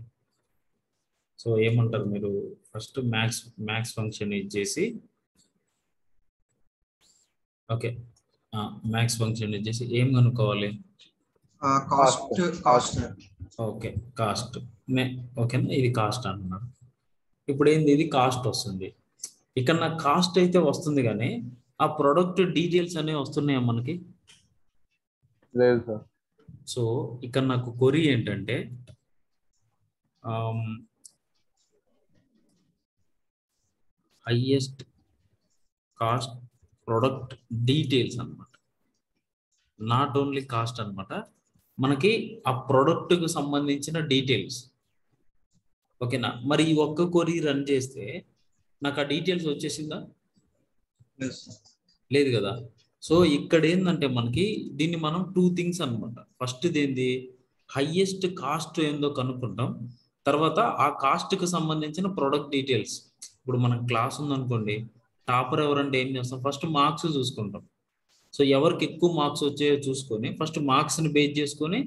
సో ఏమంటారు మీరు? ఫస్ట్ మ్యాక్స్ ఫంక్షన్ యూజ్ చేసి, ఓకే, మ్యాక్స్ ఫంక్షన్ యూజ్ చేసి ఏం కనుక్కోవాలి? కాస్ట్. Okay, cost. ఓకేనా, ఇది కాస్ట్ అంటున్నారు. ఇప్పుడు ఏంది, ఇది కాస్ట్ వస్తుంది. ఇక్కడ నాకు కాస్ట్ అయితే వస్తుంది, కానీ ఆ ప్రొడక్ట్ డీటెయిల్స్ అనేవి వస్తున్నాయా మనకి? లేదు సార్. సో ఇక్కడ నాకు క్వరీ ఏంటంటే హైయెస్ట్ కాస్ట్ ప్రొడక్ట్ డీటెయిల్స్ అన్నమాట. నాట్ ఓన్లీ కాస్ట్ అన్నమాట, మనకి ఆ ప్రొడక్ట్కు సంబంధించిన డీటెయిల్స్. ఓకేనా. మరి ఈ ఒక్క క్వరీ రన్ చేస్తే నాకు ఆ డీటెయిల్స్ వచ్చేసిందా? లేదు కదా. సో ఇక్కడ ఏంటంటే మనకి దీన్ని మనం 2 థింగ్స్ అనమాట. ఫస్ట్ ఏంది, హైయెస్ట్ కాస్ట్ ఏందో కనుక్కుంటాం. తర్వాత ఆ కాస్ట్కి సంబంధించిన ప్రొడక్ట్ డీటెయిల్స్. ఇప్పుడు మనకు క్లాస్ ఉందనుకోండి, టాపర్ ఎవరంటే ఏం చేస్తాం? ఫస్ట్ మార్క్స్ చూసుకుంటాం. సో ఎవరికి ఎక్కువ మార్క్స్ వచ్చాయో చూసుకొని ఫస్ట్ మార్క్స్ని బేస్ చేసుకొని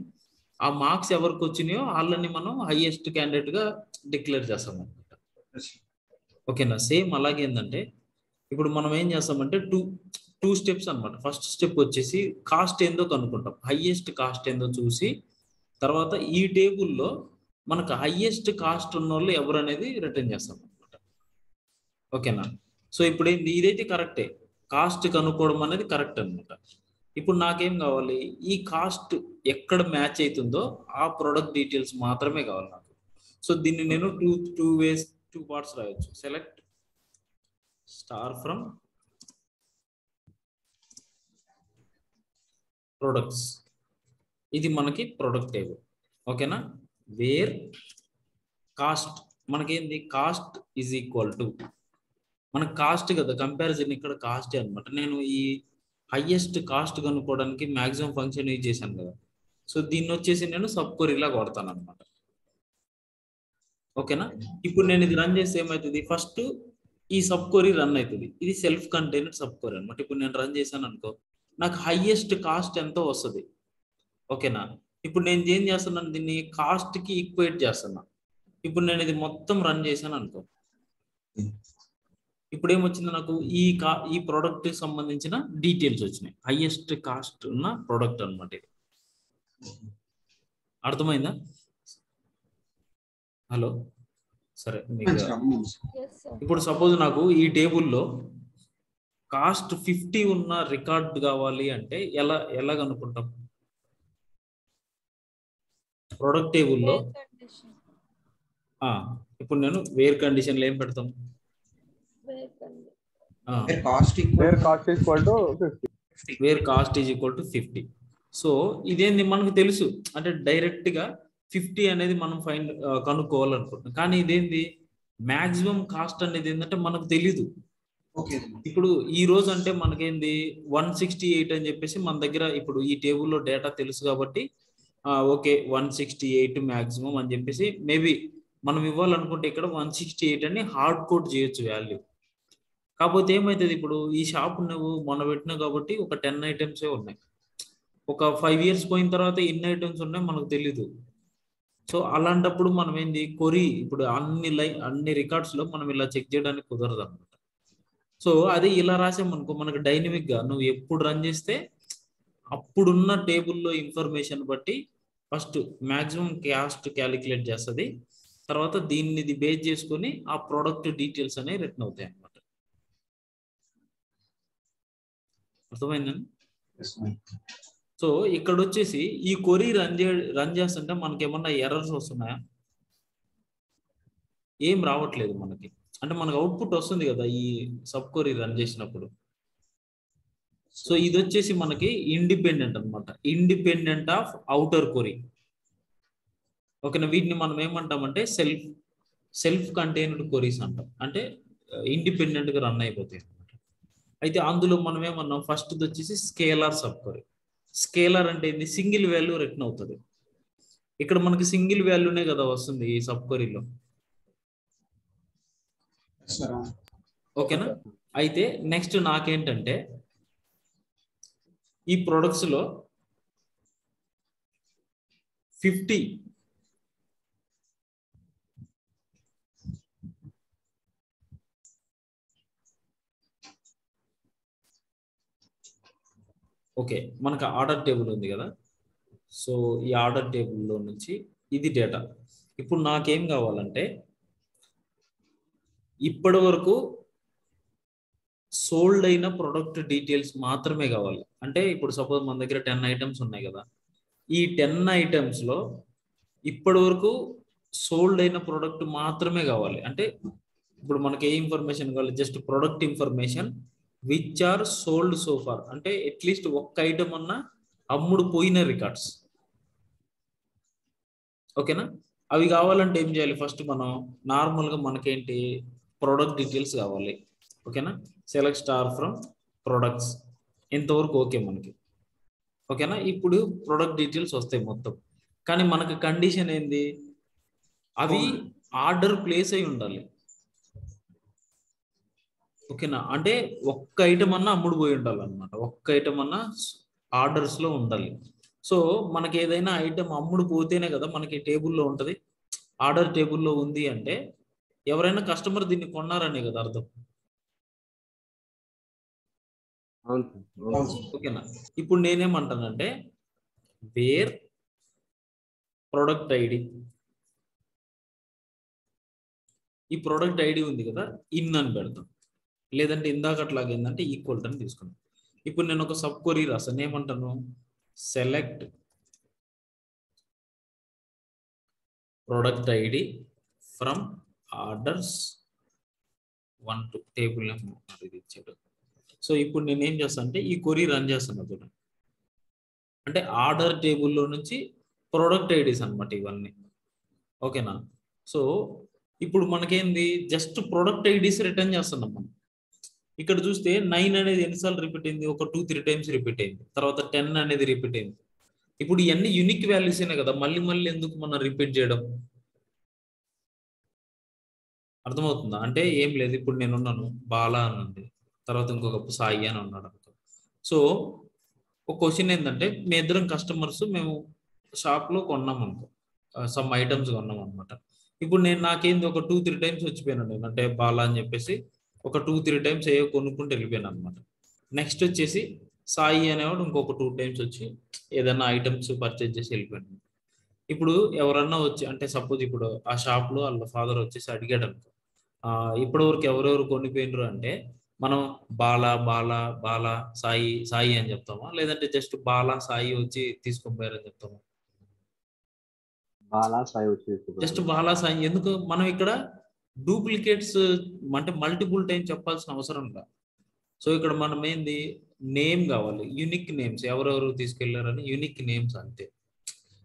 ఆ మార్క్స్ ఎవరికి వచ్చినాయో వాళ్ళని మనం హైయెస్ట్ క్యాండిడేట్గా డిక్లేర్ చేస్తాం అనమాట. ఓకేనా. సేమ్ అలాగే ఏంటంటే ఇప్పుడు మనం ఏం చేస్తామంటే టూ స్టెప్స్ అనమాట. ఫస్ట్ స్టెప్ వచ్చేసి కాస్ట్ ఏందో కనుక్కుంటాం, హైయెస్ట్ కాస్ట్ ఏందో చూసి తర్వాత ఈ టేబుల్లో మనకు హైయెస్ట్ కాస్ట్ ఉన్న వాళ్ళు ఎవరు అనేది రిటర్న్ చేస్తాం అనమాట. ఓకేనా. సో ఇప్పుడు ఏంది, ఇదైతే కరెక్టే, కాస్ట్ కనుక్కోవడం అనేది కరెక్ట్ అనమాట. ఇప్పుడు నాకేం కావాలి, ఈ కాస్ట్ ఎక్కడ మ్యాచ్ అవుతుందో ఆ ప్రొడక్ట్ డీటెయిల్స్ మాత్రమే కావాలి నాకు. సో దీన్ని నేను టూ పార్ట్స్ రాయొచ్చు. సెలెక్ట్ స్టార్ ఫ్రమ్ ప్రొడక్ట్స్, ఇది మనకి ప్రొడక్ట్ టేబుల్. ఓకేనా. వేర్ కాస్ట్, మనకేంది, కాస్ట్ ఈజ్ ఈక్వల్ టు మనకు కాస్ట్ కదా, కంపారిజన్ ఇక్కడ కాస్టే అనమాట. నేను ఈ హైయెస్ట్ కాస్ట్ కనుక్కోవడానికి మ్యాక్సిమం ఫంక్షన్ యూజ్ చేశాను కదా. సో దీన్ని వచ్చేసి నేను సబ్ క్వరీలా కొడతాను అనమాట. ఓకేనా. ఇప్పుడు నేను ఇది రన్ చేస్తే ఏమవుతుంది, ఫస్ట్ ఈ సబ్ క్వరీ రన్ అవుతుంది. ఇది సెల్ఫ్ కంటైనర్ సబ్ క్వరీ అనమాట. ఇప్పుడు నేను రన్ చేశాను అనుకో, నాకు హైయెస్ట్ కాస్ట్ ఎంతో వస్తుంది. ఓకేనా. ఇప్పుడు నేను ఏం చేస్తున్నాను, దీన్ని కాస్ట్కి ఈక్వేట్ చేస్తున్నా. ఇప్పుడు నేను ఇది మొత్తం రన్ చేశాను అనుకో, ఇప్పుడు ఏమొచ్చింది నాకు ఈ ప్రోడక్ట్ కి సంబంధించిన డీటెయిల్స్ వచ్చినాయి. హైయెస్ట్ కాస్ట్ ఉన్న ప్రోడక్ట్ అనమాట ఇది. అర్థమైందా? హలో, సరే. ఇప్పుడు సపోజ్ నాకు ఈ టేబుల్లో కాస్ట్ 50 ఉన్న రికార్డ్ కావాలి అంటే ఎలా కనుక్కుంటాం? ప్రొడక్ట్ టేబుల్లో ఇప్పుడు నేను వేర్ కండిషన్లో ఏం పెడతాం? Where cost is equal to 50. Where cost is equal to 50. So ఇదేంది మనకు తెలుసు, అంటే డైరెక్ట్ గా 50 అనేది మనం కనుక్కోవాలనుకుంటున్నాం. కానీ ఇదేంది మాక్సిమం కాస్ట్ అనేది ఏంటంటే మనకు తెలీదు. ఇప్పుడు ఈ రోజు అంటే మనకేంది 168 అని చెప్పేసి మన దగ్గర ఇప్పుడు ఈ టేబుల్లో డేటా తెలుసు కాబట్టి ఓకే 168 మాక్సిమం అని చెప్పేసి మేబీ మనం ఇవ్వాలనుకుంటే ఇక్కడ 168 అని హార్డ్ కోడ్ చేయొచ్చు వాల్యూ. కాకపోతే ఏమవుతుంది, ఇప్పుడు ఈ షాప్ నువ్వు మొన్న పెట్టినావు కాబట్టి ఒక 10 ఐటమ్సే ఉన్నాయి. ఒక 5 years పోయిన తర్వాత ఎన్ని ఐటమ్స్ ఉన్నాయి మనకు తెలీదు. సో అలాంటప్పుడు మనం ఏంది ఇప్పుడు అన్ని రికార్డ్స్ లో మనం ఇలా చెక్ చేయడానికి కుదరదు అనమాట. సో అది ఇలా రాసామనుకో మనకు డైనమిక్ గా నువ్వు ఎప్పుడు రన్ చేస్తే అప్పుడున్న టేబుల్లో ఇన్ఫర్మేషన్ బట్టి ఫస్ట్ మాక్సిమం కాస్ట్ క్యాలిక్యులేట్ చేస్తుంది. తర్వాత దీన్ని బేస్ చేసుకొని ఆ ప్రోడక్ట్ డీటెయిల్స్ అనేవి రిటర్న్ అవుతాయి అన్నమాట. అర్థమైందండి? సో ఇక్కడ వచ్చేసి ఈ క్వరీ రన్ చేస్తుంటే మనకి ఏమన్నా ఎర్రర్స్ వస్తున్నాయా? ఏం రావట్లేదు మనకి. అంటే మనకు అవుట్పుట్ వస్తుంది కదా ఈ సబ్ క్వరీ రన్ చేసినప్పుడు. సో ఇది వచ్చేసి మనకి ఇండిపెండెంట్ అనమాట, ఇండిపెండెంట్ ఆఫ్ అవుటర్ క్వరీ. ఓకేనా? వీటిని మనం ఏమంటామంటే సెల్ఫ్ కంటైన్డ్ క్వరీస్ అంటాం. అంటే ఇండిపెండెంట్ గా రన్ అయిపోతాయి అనమాట. అయితే అందులో మనం ఏమన్నాం, ఫస్ట్ వచ్చేసి స్కేలార్ సబ్ క్వరీ. స్కేలార్ అంటే ఏంది? సింగిల్ వాల్యూ రిటర్న్ అవుతుంది. ఇక్కడ మనకి సింగిల్ వాల్యూనే కదా వస్తుంది ఈ సబ్ క్వరీలో. ఓకేనా? అయితే నెక్స్ట్ నాకేంటంటే ఈ ప్రొడక్ట్స్ లో 50 ఓకే మనకు ఆర్డర్ టేబుల్ ఉంది కదా. సో ఈ ఆర్డర్ టేబుల్లో నుంచి ఇది డేటా. ఇప్పుడు నాకేం కావాలంటే ఇప్పటి వరకు సోల్డ్ అయిన ప్రొడక్ట్ డీటెయిల్స్ మాత్రమే కావాలి. అంటే ఇప్పుడు సపోజ్ మన దగ్గర 10 ఐటమ్స్ ఉన్నాయి కదా, ఈ 10 ఐటమ్స్ లో ఇప్పటి వరకు సోల్డ్ అయిన ప్రొడక్ట్ మాత్రమే కావాలి. అంటే ఇప్పుడు మనకి ఏ ఇన్ఫర్మేషన్ కావాలి? Just product information which are sold so far. అంటే అట్లీస్ట్ ఒక్క ఐటమ్ అన్నా అమ్ముడు పోయిన రికార్డ్స్. ఓకేనా? అవి కావాలంటే ఏం చేయాలి? ఫస్ట్ మనం నార్మల్గా మనకేంటి ప్రొడక్ట్ డీటెయిల్స్ కావాలి. ఓకేనా? సెలెక్ట్ స్టార్ ఫ్రమ్ ప్రొడక్ట్స్, ఎంతవరకు ఓకే మనకి. ఓకేనా? ఇప్పుడు ప్రొడక్ట్ డీటెయిల్స్ వస్తాయి మొత్తం. కానీ మనకు కండిషన్ ఏంది? అవి ఆర్డర్ ప్లేస్ అయి ఉండాలి. ఓకేనా? అంటే ఒక్క ఐటమ్ అన్నా అమ్ముడు పోయి ఉండాలి అనమాట. ఒక్క ఐటమ్ అన్నా ఆర్డర్స్ లో ఉండాలి. సో మనకి ఏదైనా ఐటమ్ అమ్ముడు పోతేనే కదా మనకి టేబుల్లో ఉంటుంది. ఆర్డర్ టేబుల్లో ఉంది అంటే ఎవరైనా కస్టమర్ దీన్ని కొన్నారనే కదా అర్థం. ఓకేనా? ఇప్పుడు నేనేమంటానంటే వేర్ ప్రొడక్ట్ ఐడి, ఈ ప్రొడక్ట్ ఐడి ఉంది కదా ఇన్ అని పెడతాం. లేదంటే ఇందాకట్లాగా ఏంటంటే ఈక్వల్ అని తీసుకున్నాం. ఇప్పుడు నేను ఒక సబ్ క్వరీ రాస్తాను, ఏమంటాను? Select product ID from orders 1 to table ఇది ఇచ్చాడు. సో ఇప్పుడు నేను ఏం చేస్తాను అంటే ఈ క్వరీ రన్ చేస్తాను చూడండి. అంటే ఆర్డర్ టేబుల్లో నుంచి ప్రొడక్ట్ ఐడీస్ అనమాట ఇవన్నీ. ఓకేనా? సో ఇప్పుడు మనకేంది? జస్ట్ ప్రొడక్ట్ ఐడీస్ రిటర్న్ చేస్తున్నాం మనం. ఇక్కడ చూస్తే 9 అనేది ఎన్నిసార్లు రిపీట్ అయింది? ఒక 2-3 టైమ్స్ రిపీట్ అయింది. తర్వాత 10 అనేది రిపీట్ అయింది. ఇప్పుడు ఇవన్నీ యూనిక్ వాల్యూసేనే కదా, మళ్ళీ ఎందుకు మనం రిపీట్ చేయడం? అర్థమవుతుందా? అంటే ఏం లేదు, ఇప్పుడు నేను ఉన్నాను బాలా అని ఉంది, తర్వాత ఇంకొక సాయి అని ఉన్నాడు అనుకో. సో ఒక క్వశ్చన్ ఏంటంటే మీ ఇద్దరం కస్టమర్స్, మేము షాప్లో కొన్నాం అనుకో, సమ్ ఐటమ్స్ కొన్నాం అనమాట. ఇప్పుడు నాకేంది ఒక 2-3 టైమ్స్ వచ్చిపోయాను నేను, అంటే బాలా అని చెప్పేసి ఒక 2-3 టైమ్స్ ఏవో కొనుక్కుంటూ వెళ్ళిపోయాను అనమాట. నెక్స్ట్ వచ్చేసి సాయి అనేవాడు ఇంకొక 2 టైమ్స్ వచ్చి ఏదైనా ఐటమ్స్ పర్చేజ్ చేసి వెళ్ళిపోయాను. ఇప్పుడు ఎవరన్నా వచ్చి అంటే సపోజ్ ఇప్పుడు ఆ షాప్లో వాళ్ళ ఫాదర్ వచ్చేసి అడిగాడు అనుకో, ఇప్పటి వరకు ఎవరెవరు కొనిపోయినరు అంటే మనం బాలా బాలా బాలా సాయి సాయి అని చెప్తామా, లేదంటే జస్ట్ బాలా సాయి వచ్చి తీసుకొని పోయారని చెప్తామా? బాలా సాయి వచ్చి జస్ట్ బాలా సాయి. ఎందుకు మనం ఇక్కడ డూప్లికేట్స్ అంటే మల్టిపుల్ టైం చెప్పాల్సిన అవసరం లేదు. సో ఇక్కడ మనం ఏంది నేమ్ కావాలి, యూనిక్ నేమ్స్, ఎవరెవరు తీసుకెళ్లారని యూనిక్ నేమ్స్ అంతే.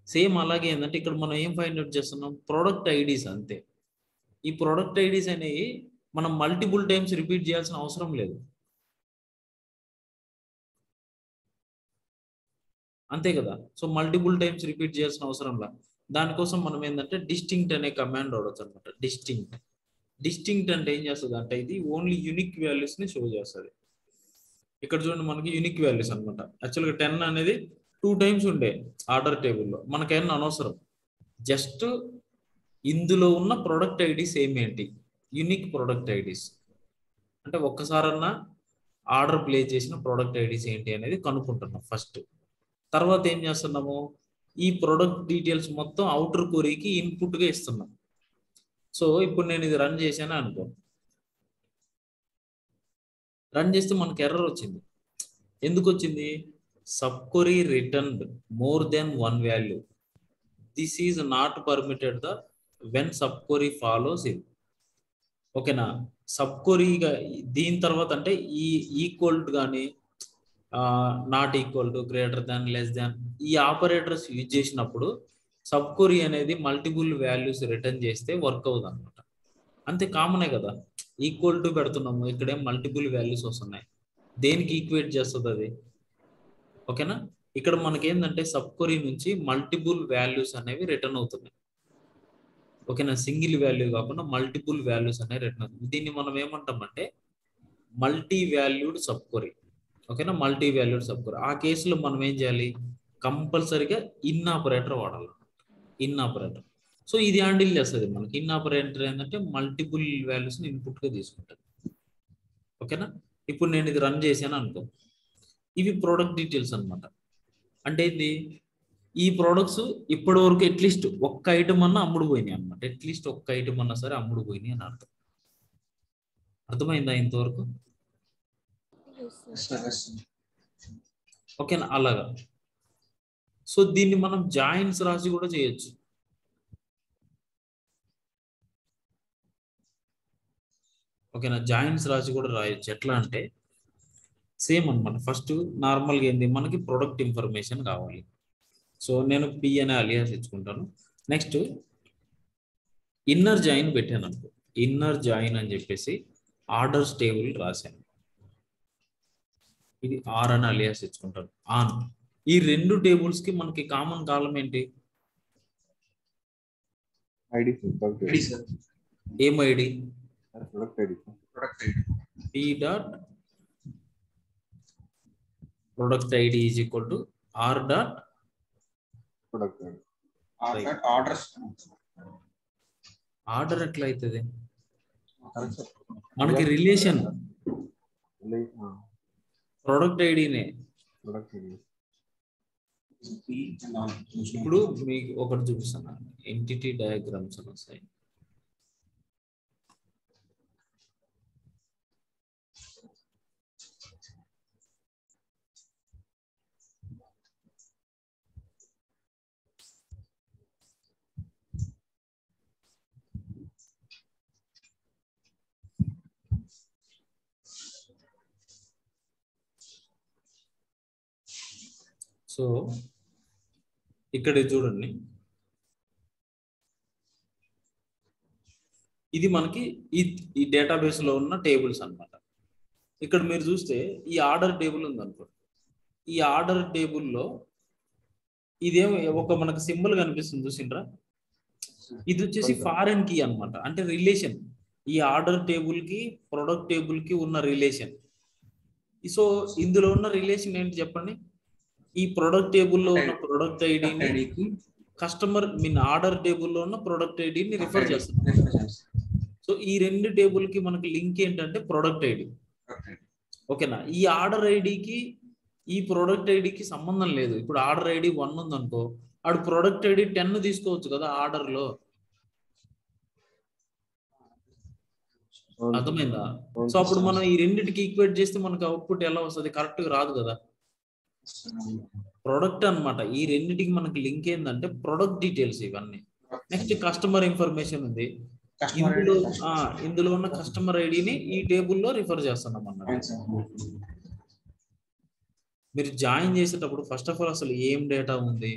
సేమ్ అలాగే ఏంటంటే ఇక్కడ మనం ఏం ఫైండ్ అవుట్ చేస్తున్నాం, ప్రోడక్ట్ ఐడీస్ అంతే. ఈ ప్రోడక్ట్ ఐడీస్ అనేవి మనం మల్టిపుల్ టైమ్స్ రిపీట్ చేయాల్సిన అవసరం లేదు, అంతే కదా. సో మల్టిపుల్ టైమ్స్ రిపీట్ చేయాల్సిన అవసరం లేదు. దానికోసం మనం ఏంటంటే డిస్టింక్ట్ అనే కమాండ్ వాడచ్చు అనమాట. డిస్టింక్ట్ అంటే ఏం చేస్తుంది అంటే ఇది ఓన్లీ యూనిక్ వాల్యూస్ ని షో చేస్తుంది. ఇక్కడ చూడండి మనకి యూనిక్ వాల్యూస్ అనమాట. యాక్చువల్గా 10 అనేది 2 టైమ్స్ ఉండే ఆర్డర్ టేబుల్లో, మనకేమన్నా అనవసరం. జస్ట్ ఇందులో ఉన్న ప్రొడక్ట్ ఐడీస్ ఏమేంటి, యూనిక్ ప్రొడక్ట్ ఐడీస్ అంటే ఒక్కసారన్నా ఆర్డర్ ప్లే చేసిన ప్రొడక్ట్ ఐడీస్ ఏంటి అనేది కనుక్కుంటున్నాం ఫస్ట్. తర్వాత ఏం చేస్తున్నాము, ఈ ప్రొడక్ట్ డీటెయిల్స్ మొత్తం అవుటర్ క్వరీకి ఇన్పుట్గా ఇస్తున్నాం. సో ఇప్పుడు నేను ఇది రన్ చేశాను అనుకో, రన్ చేస్తే మనకు ఎర్రర్ వచ్చింది. ఎందుకు వచ్చింది, sub query returned more than 1 value, this is not permitted the when sub query follows it. ఓకేనా. సబ్ క్వరీగా దీని తర్వాత అంటే ఈ ఈక్వల్ టు కానీ not equal to, greater than, less than ఈ ఆపరేటర్స్ యూజ్ చేసినప్పుడు సబ్ క్వరీ అనేది మల్టిపుల్ వాల్యూస్ రిటర్న్ చేస్తే వర్క్ అవుతుంది అనమాట. అంతే, కామనే కదా. ఈక్వల్ టు పెడుతున్నాము, ఇక్కడేం మల్టిపుల్ వాల్యూస్ వస్తున్నాయి, దేనికి ఈక్వేట్ చేస్తుంది అది? ఓకేనా. ఇక్కడ మనకి ఏంటంటే సబ్ క్వరీ నుంచి మల్టిపుల్ వాల్యూస్ అనేవి రిటర్న్ అవుతున్నాయి. ఓకేనా, సింగిల్ వాల్యూ కాకుండా మల్టిపుల్ వాల్యూస్ అనేవి రిటర్న్ అవుతుంది. దీన్ని మనం ఏమంటామంటే మల్టీ వాల్యూడ్ సబ్ క్వరీ. ఓకేనా, మల్టీ వాల్యూడ్ సబ్ క్వరీ. ఆ కేసులో మనం ఏం చేయాలి, కంపల్సరీగా ఇన్ ఆపరేటర్ వాడాలి. In operator. సో ఇది హ్యాండిల్ చేస్తుంది మనకి. ఇన్ ఆపరేటర్ ఏంటంటే మల్టిపుల్ వాల్యూస్ని ఇన్పుట్గా తీసుకుంటుంది. ఓకేనా. ఇప్పుడు నేను ఇది రన్ చేశాను అనుకో, ఇవి ప్రోడక్ట్ డీటెయిల్స్ అనమాట. అంటే ఇది ఈ ప్రోడక్ట్స్ ఇప్పటి వరకు అట్లీస్ట్ ఒక్క ఐటమ్ అన్నా అమ్ముడు పోయినాయి అనమాట. అట్లీస్ట్ ఒక్క ఐటమ్ అన్నా సరే అమ్ముడు పోయినాయి అని అర్థం. అర్థమైందా ఇంతవరకు? ఓకేనా, అలాగా. సో దీన్ని మనం జాయిన్స్ రాసి కూడా చేయొచ్చు. ఓకేనా, జాయిన్స్ రాసి కూడా రాయొచ్చు. ఎట్లా అంటే సేమ్ అనమాట. ఫస్ట్ నార్మల్గా ఏంది, మనకి ప్రొడక్ట్ ఇన్ఫర్మేషన్ కావాలి. సో నేను పి అనే అలియాస్ ఇచ్చుకుంటాను. నెక్స్ట్ ఇన్నర్ జాయిన్ పెట్టాను అనుకో, ఇన్నర్ జాయిన్ అని చెప్పేసి ఆర్డర్స్ టేబుల్ రాశాను. ఇది ఆర్ అని అలియాస్ ఇచ్చుకుంటాను. ఆన్ ఈ 2 టేబుల్స్ కి మనకి కామన్ కాలం ఏంటి, ఏం ID, P dot product ID is equal to are dot order. ఎట్లా అవుతుంది మనకి రిలేషన్, ప్రొడక్ట్ ఐడినే. ఇప్పుడు మీకు ఒకటి చూపిస్తాను, ఎంటిటీ డయాగ్రామ్స్ అని వస్తాయి. సో ఇక్కడ చూడండి, ఇది మనకి ఈ డేటాబేస్ లో ఉన్న టేబుల్స్ అన్నమాట. ఇక్కడ మీరు చూస్తే ఈ ఆర్డర్ టేబుల్ ఉంది అనుకోండి. ఈ ఆర్డర్ టేబుల్లో ఇదేమో ఒక మనకు సింబల్ కనిపిస్తుంది చూసిండ్రా, ఇది వచ్చేసి ఫారెన్ కీ అన్నమాట. అంటే రిలేషన్, ఈ ఆర్డర్ టేబుల్ కి ప్రొడక్ట్ టేబుల్ కి ఉన్న రిలేషన్. సో ఇందులో ఉన్న రిలేషన్ ఏంటి చెప్పండి, ఈ ప్రొడక్ట్ టేబుల్లో ఉన్న ప్రొడక్ట్ ఐడిని కస్టమర్ మీన్ ఆర్డర్ టేబుల్లో ఉన్న ప్రొడక్ట్ ఐడిని రిఫర్ చేస్తున్నాం. సో ఈ రెండు టేబుల్ కి మనకి లింక్ ఏంటంటే ప్రొడక్ట్ ఐడి. ఓకేనా? ఈ ఆర్డర్ ఐడికి ఈ ప్రొడక్ట్ ఐడికి సంబంధం లేదు. ఇప్పుడు ఆర్డర్ ఐడి 1 ఉందనుకో, ఆడు ప్రొడక్ట్ ఐడి 10 తీసుకోవచ్చు కదా ఆర్డర్ లో. అర్థమైందా? సో అప్పుడు మనం ఈ రెండింటికి ఈక్వేట్ చేస్తే మనకు అవుట్పుట్ ఎలా వస్తుంది? కరెక్ట్ గా రాదు కదా. ప్రొడక్ట్ అన్నమాట. ఈ రెండింటికి మనకి లింక్ ఏంటంటే ప్రొడక్ట్ డీటెయిల్స్ ఇవన్నీ. నెక్స్ట్ కస్టమర్ ఇన్ఫర్మేషన్ ఉంది. ఇందులో ఉన్న కస్టమర్ ఐడిని ఈ టేబుల్లో రిఫర్ చేస్తున్నాం అన్నమాట. మీరు జాయిన్ చేసేటప్పుడు ఫస్ట్ ఆఫ్ ఆల్ అసలు ఏం డేటా ఉంది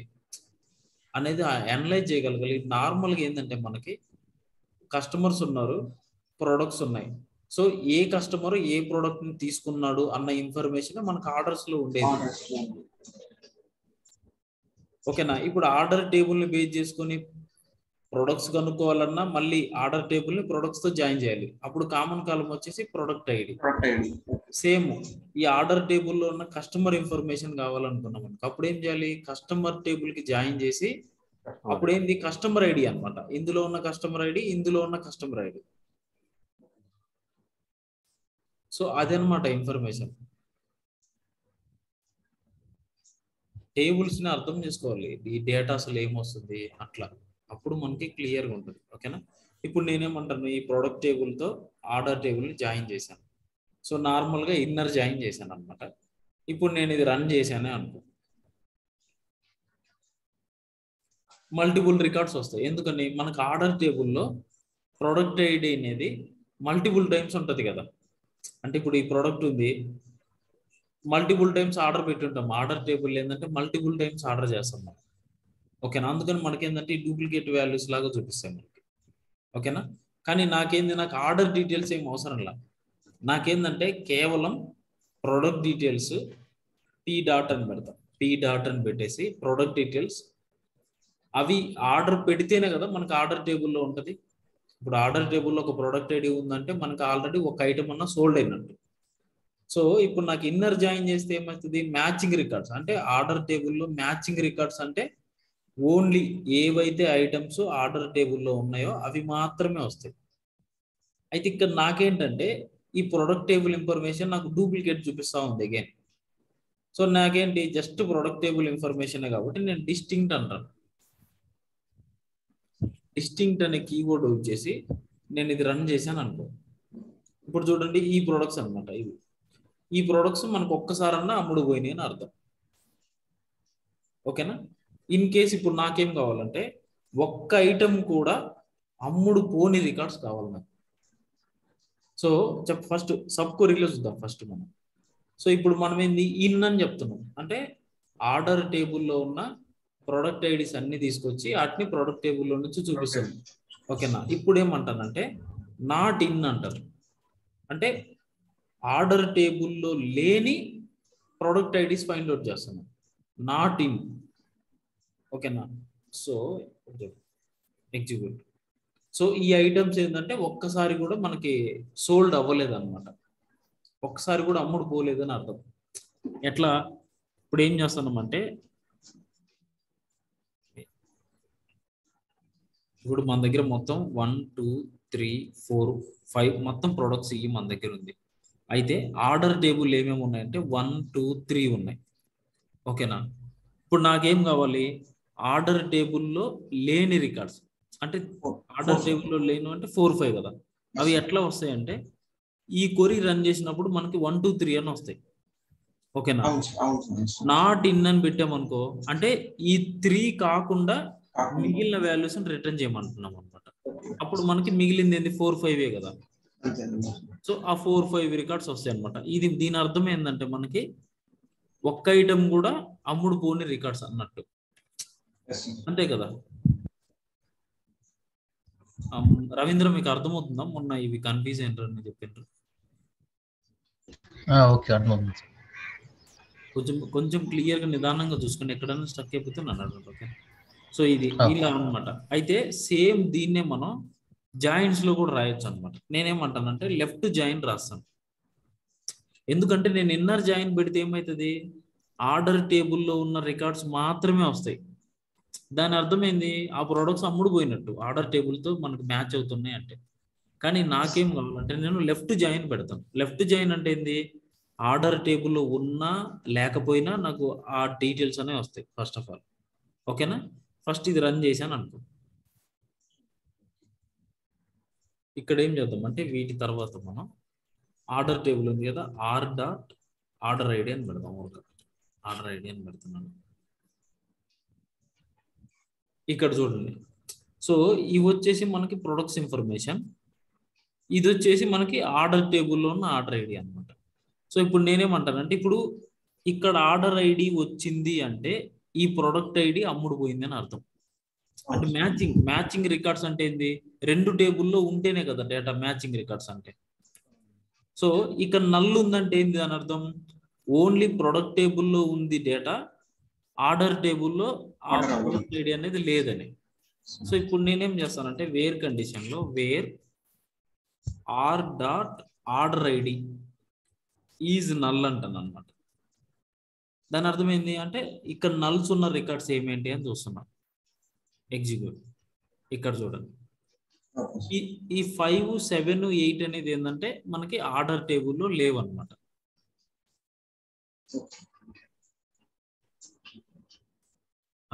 అనేది అనలైజ్ చేయగలగాలి. నార్మల్గా ఏంటంటే మనకి కస్టమర్స్ ఉన్నారు, ప్రొడక్ట్స్ ఉన్నాయి. సో ఏ కస్టమర్ ఏ ప్రోడక్ట్ ని తీసుకున్నాడు అన్న ఇన్ఫర్మేషన్ మనకు ఆర్డర్స్ లో ఉండేది. ఓకేనా? ఇప్పుడు ఆర్డర్ టేబుల్ ని బేస్ చేసుకుని ప్రొడక్ట్స్ కనుక్కోవాలన్నా మళ్ళీ ఆర్డర్ టేబుల్ ని ప్రొడక్ట్స్ తో జాయిన్ చేయాలి. అప్పుడు కామన్ కాలం వచ్చేసి ప్రొడక్ట్ ఐడి. సేమ్ ఈ ఆర్డర్ టేబుల్లో ఉన్న కస్టమర్ ఇన్ఫర్మేషన్ కావాలనుకున్నాం మనకు, అప్పుడు ఏం చేయాలి? కస్టమర్ టేబుల్ కి జాయిన్ చేసి అప్పుడు ఏంది? కస్టమర్ ఐడి అన్నమాట. ఇందులో ఉన్న కస్టమర్ ఐడి, ఇందులో ఉన్న కస్టమర్ ఐడి. సో అదనమాట ఇన్ఫర్మేషన్. టేబుల్స్ ని అర్థం చేసుకోవాలి, ఈ డేటా అసలు ఏమొస్తుంది అట్లా, అప్పుడు మనకి క్లియర్గా ఉంటుంది. ఓకేనా? ఇప్పుడు నేనేమంటాను, ఈ ప్రోడక్ట్ టేబుల్ తో ఆర్డర్ టేబుల్ జాయిన్ చేశాను. సో నార్మల్గా ఇన్నర్ జాయిన్ చేశాను అనమాట. ఇప్పుడు నేను ఇది రన్ చేశానే అనుకో, మల్టిపుల్ రికార్డ్స్ వస్తాయి. ఎందుకని? మనకు ఆర్డర్ టేబుల్లో ప్రోడక్ట్ ఐడి అనేది మల్టిపుల్ టైమ్స్ ఉంటుంది కదా. అంటే ఇప్పుడు ఈ ప్రోడక్ట్ ఉంది, మల్టిపుల్ టైమ్స్ ఆర్డర్ పెట్టుంటాం. ఆర్డర్ టేబుల్ ఏంటంటే మల్టిపుల్ టైమ్స్ ఆర్డర్ చేస్తాం మనం. ఓకేనా? అందుకని మనకి ఏంటంటే డూప్లికేట్ వాల్యూస్ లాగా చూపిస్తాయి మనకి. ఓకేనా? కానీ నాకు ఆర్డర్ డీటెయిల్స్ ఏం అవసరం లేదు. నాకేంటంటే కేవలం ప్రోడక్ట్ డీటెయిల్స్ పీ డాట్ అని పెడతాం. పీ డాట్ అని పెట్టేసి ప్రోడక్ట్ డీటెయిల్స్ అవి ఆర్డర్ పెడితేనే కదా మనకు ఆర్డర్ టేబుల్లో ఉంటుంది. ఇప్పుడు ఆర్డర్ టేబుల్లో ఒక ప్రోడక్ట్ ఐడి ఉందంటే మనకు ఆల్రెడీ ఒక ఐటమ్ అన్న సోల్డ్ అయినట్టు. సో ఇప్పుడు నాకు ఇన్నర్ జాయిన్ చేస్తే ఏమవుతుంది? Matching records. అంటే ఆర్డర్ టేబుల్లో మ్యాచింగ్ రికార్డ్స్ అంటే ఓన్లీ ఏవైతే ఐటమ్స్ ఆర్డర్ టేబుల్లో ఉన్నాయో అవి మాత్రమే వస్తాయి. అయితే ఇక్కడ నాకేంటంటే ఈ ప్రొడక్ట్ టేబుల్ ఇన్ఫర్మేషన్ నాకు డూప్లికేట్ చూపిస్తా ఉంది అగైన్. సో నాకేంటి? జస్ట్ ప్రొడక్ట్ టేబుల్ ఇన్ఫర్మేషన్ కాబట్టి నేను డిస్టింక్ట్ అంటాను. డిస్టింక్ట్ అనే కీవర్డ్ వచ్చేసి నేను ఇది రన్ చేశాను అనుకో. ఇప్పుడు చూడండి, ఈ ప్రొడక్ట్స్ అనమాట ఇవి. ఈ ప్రొడక్ట్స్ మనకు ఒక్కసారన్నా అమ్ముడు పోయినాయి అని అర్థం. ఓకేనా? ఇన్ కేస్ ఇప్పుడు నాకేం కావాలంటే ఒక్క ఐటమ్ కూడా అమ్ముడు పోని రికార్డ్స్ కావాలి నాకు. సో ఫస్ట్ సబ్ క్వరీలో చూద్దాం ఫస్ట్ మనం. సో ఇప్పుడు మనం ఏంది? ఇన్ అని చెప్తున్నాం అంటే ఆర్డర్ టేబుల్లో ఉన్న ప్రొడక్ట్ ఐడీస్ అన్ని తీసుకొచ్చి వాటిని ప్రొడక్ట్ టేబుల్లో నుంచి చూపిస్తాం. ఓకేనా? ఇప్పుడు ఏమంటానంటే నాట్ ఇన్ అంటారు. అంటే ఆర్డర్ టేబుల్లో లేని ప్రొడక్ట్ ఐడీస్ ఫైండ్ అవుట్ చేస్తున్నాం. Not in. ఓకేనా? So execute. సో ఈ ఐటమ్స్ ఏంటంటే ఒక్కసారి కూడా మనకి సోల్డ్ అవ్వలేదు అనమాట, ఒక్కసారి కూడా అమ్ముడు పోలేదు అని అర్థం. ఎట్లా? ఇప్పుడు ఏం చేస్తున్నామంటే ఇప్పుడు మన దగ్గర మొత్తం 1 2 3 4 5 మొత్తం ప్రొడక్ట్స్ ఇవి మన దగ్గర ఉంది. అయితే ఆర్డర్ టేబుల్ ఏమేమి ఉన్నాయంటే 1 2 3 ఉన్నాయి. ఓకేనా? ఇప్పుడు నాకేం కావాలి? ఆర్డర్ టేబుల్లో లేని రికార్డ్స్. అంటే ఆర్డర్ టేబుల్లో లేను అంటే 4 5 కదా. అవి ఎట్లా వస్తాయంటే ఈ క్వరీ రన్ చేసినప్పుడు మనకి 1 2 3 అని వస్తాయి. ఓకేనా? నాట్ ఇన్ అని పెట్టామనుకో అంటే ఈ 3 కాకుండా మిగిలిన వాల్యూస్ రిటర్న్ చేయమంటున్నాం అనమాట. అప్పుడు మనకి మిగిలింది ఏంది? 4 5 కదా. సో ఆ 4 5 రికార్డ్స్ వస్తాయి అనమాట. దీని అర్థం ఏంటంటే మనకి ఒక్క ఐటమ్ కూడా అమ్ముడు పోని రికార్డ్స్ అన్నట్టు, అంతే కదా. రవీంద్ర మీకు అర్థమవుతుందా? మొన్న ఇవి కన్ఫ్యూజ్ ఏంటని చెప్పిండ్రు. ఓకే, అర్థమవుతుంది. కొంచెం క్లియర్ గా నిదానంగా చూసుకుని ఎక్కడైనా స్టక్ అయిపోతే నన్ను. ఓకే? సో ఇది ఇలా అనమాట. అయితే సేమ్ దీన్నే మనం జాయింట్స్ లో కూడా రాయొచ్చు అనమాట. నేనేమంటానంటే లెఫ్ట్ జాయిన్ రాస్తాను. ఎందుకంటే నేను ఇన్నర్ జాయిన్ పెడితే ఏమవుతుంది? ఆర్డర్ టేబుల్లో ఉన్న రికార్డ్స్ మాత్రమే వస్తాయి. దాని అర్థమైంది ఆ ప్రొడక్ట్స్ అమ్ముడు పోయినట్టు ఆర్డర్ టేబుల్తో మనకు మ్యాచ్ అవుతున్నాయి అంటే. కానీ నాకేం కావాలంటే నేను లెఫ్ట్ జాయిన్ పెడతాను. లెఫ్ట్ జాయిన్ అంటే ఏంది, ఆర్డర్ టేబుల్లో ఉన్నా లేకపోయినా నాకు ఆ డీటెయిల్స్ అనేవి వస్తాయి ఫస్ట్ ఆఫ్ ఆల్. ఓకేనా, ఫస్ట్ ఇది రన్ చేశాను అనుకో. ఇక్కడ ఏం చేద్దాం అంటే వీటి తర్వాత మనం ఆర్డర్ టేబుల్ ఉంది కదా, ఆర్డర్ ఐడి అని పెడదాం. ఆర్డర్ ఐడి అని పెడుతున్నాను. ఇక్కడ చూడండి, సో ఇవి వచ్చేసి మనకి ప్రొడక్ట్స్ ఇన్ఫర్మేషన్, ఇది వచ్చేసి మనకి ఆర్డర్ టేబుల్లో ఉన్న ఆర్డర్ ఐడి అనమాట. సో ఇప్పుడు నేనేమంటానంటే, ఇప్పుడు ఇక్కడ ఆర్డర్ ఐడి వచ్చింది అంటే ఈ ప్రొడక్ట్ ఐడి అమ్ముడు పోయింది అని అర్థం. అంటే మ్యాచింగ్ రికార్డ్స్ అంటే ఏంది, రెండు టేబుల్లో ఉంటేనే కదా డేటా మ్యాచింగ్ రికార్డ్స్ అంటే. సో ఇక్కడ నల్ ఉందంటే ఏంది అని అర్థం, ఓన్లీ ప్రొడక్ట్ టేబుల్లో ఉంది డేటా, ఆర్డర్ టేబుల్లో ఆ ప్రొడక్ట్ ఐడి అనేది లేదని. సో ఇప్పుడు నేనేం చేస్తానంటే వేర్ కండిషన్లో where order ID is null అంటాను అనమాట. దాని అర్థం ఏంటి అంటే ఇక్కడ నల్స్ ఉన్న రికార్డ్స్ ఏమేంటి అని చూస్తున్నా. ఎగ్జిక్యూట్. ఇక్కడ చూడండి, ఈ 5, 7, 8 అనేది ఏంటంటే మనకి ఆర్డర్ టేబుల్లో లేవు అనమాట.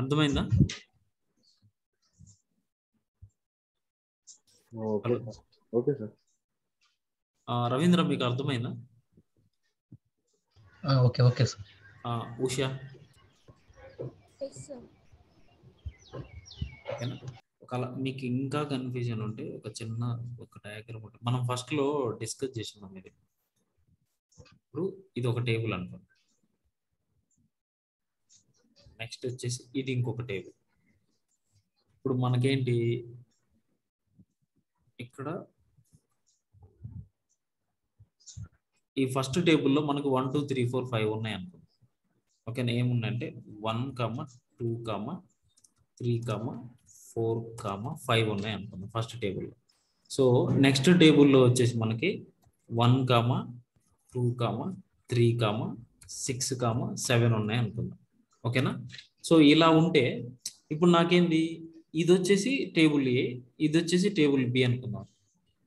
అర్థమైందా? Okay sir. రవీంద్ర మీకు అర్థమైందా? Okay okay sir. ఉషా ఓకేనా? ఒకవేళ మీకు ఇంకా కన్ఫ్యూజన్ ఉంటే ఒక డయాగ్రామ్ ఉంటుంది, మనం ఫస్ట్ లో డిస్కస్ చేసినాం ఇది. ఇప్పుడు ఇది ఒక టేబుల్ అనుకోండి, నెక్స్ట్ వచ్చేసి ఇది ఇంకొక టేబుల్. ఇప్పుడు మనకేంటి ఇక్కడ ఈ ఫస్ట్ టేబుల్లో మనకు 1 2 3 4 5 ఉన్నాయి అనుకోండి. ఓకేనా, ఏమున్నాయంటే 1, 2, 3, 4, 5 ఉన్నాయి అనుకుందాం ఫస్ట్ టేబుల్లో. సో నెక్స్ట్ టేబుల్లో వచ్చేసి మనకి 1, 2, 3, 6, 7 ఉన్నాయి అనుకుందాం. ఓకేనా, సో ఇలా ఉంటే ఇప్పుడు నాకేంది, ఇది వచ్చేసి టేబుల్ ఏ, ఇది వచ్చేసి టేబుల్ బి అనుకుందాం.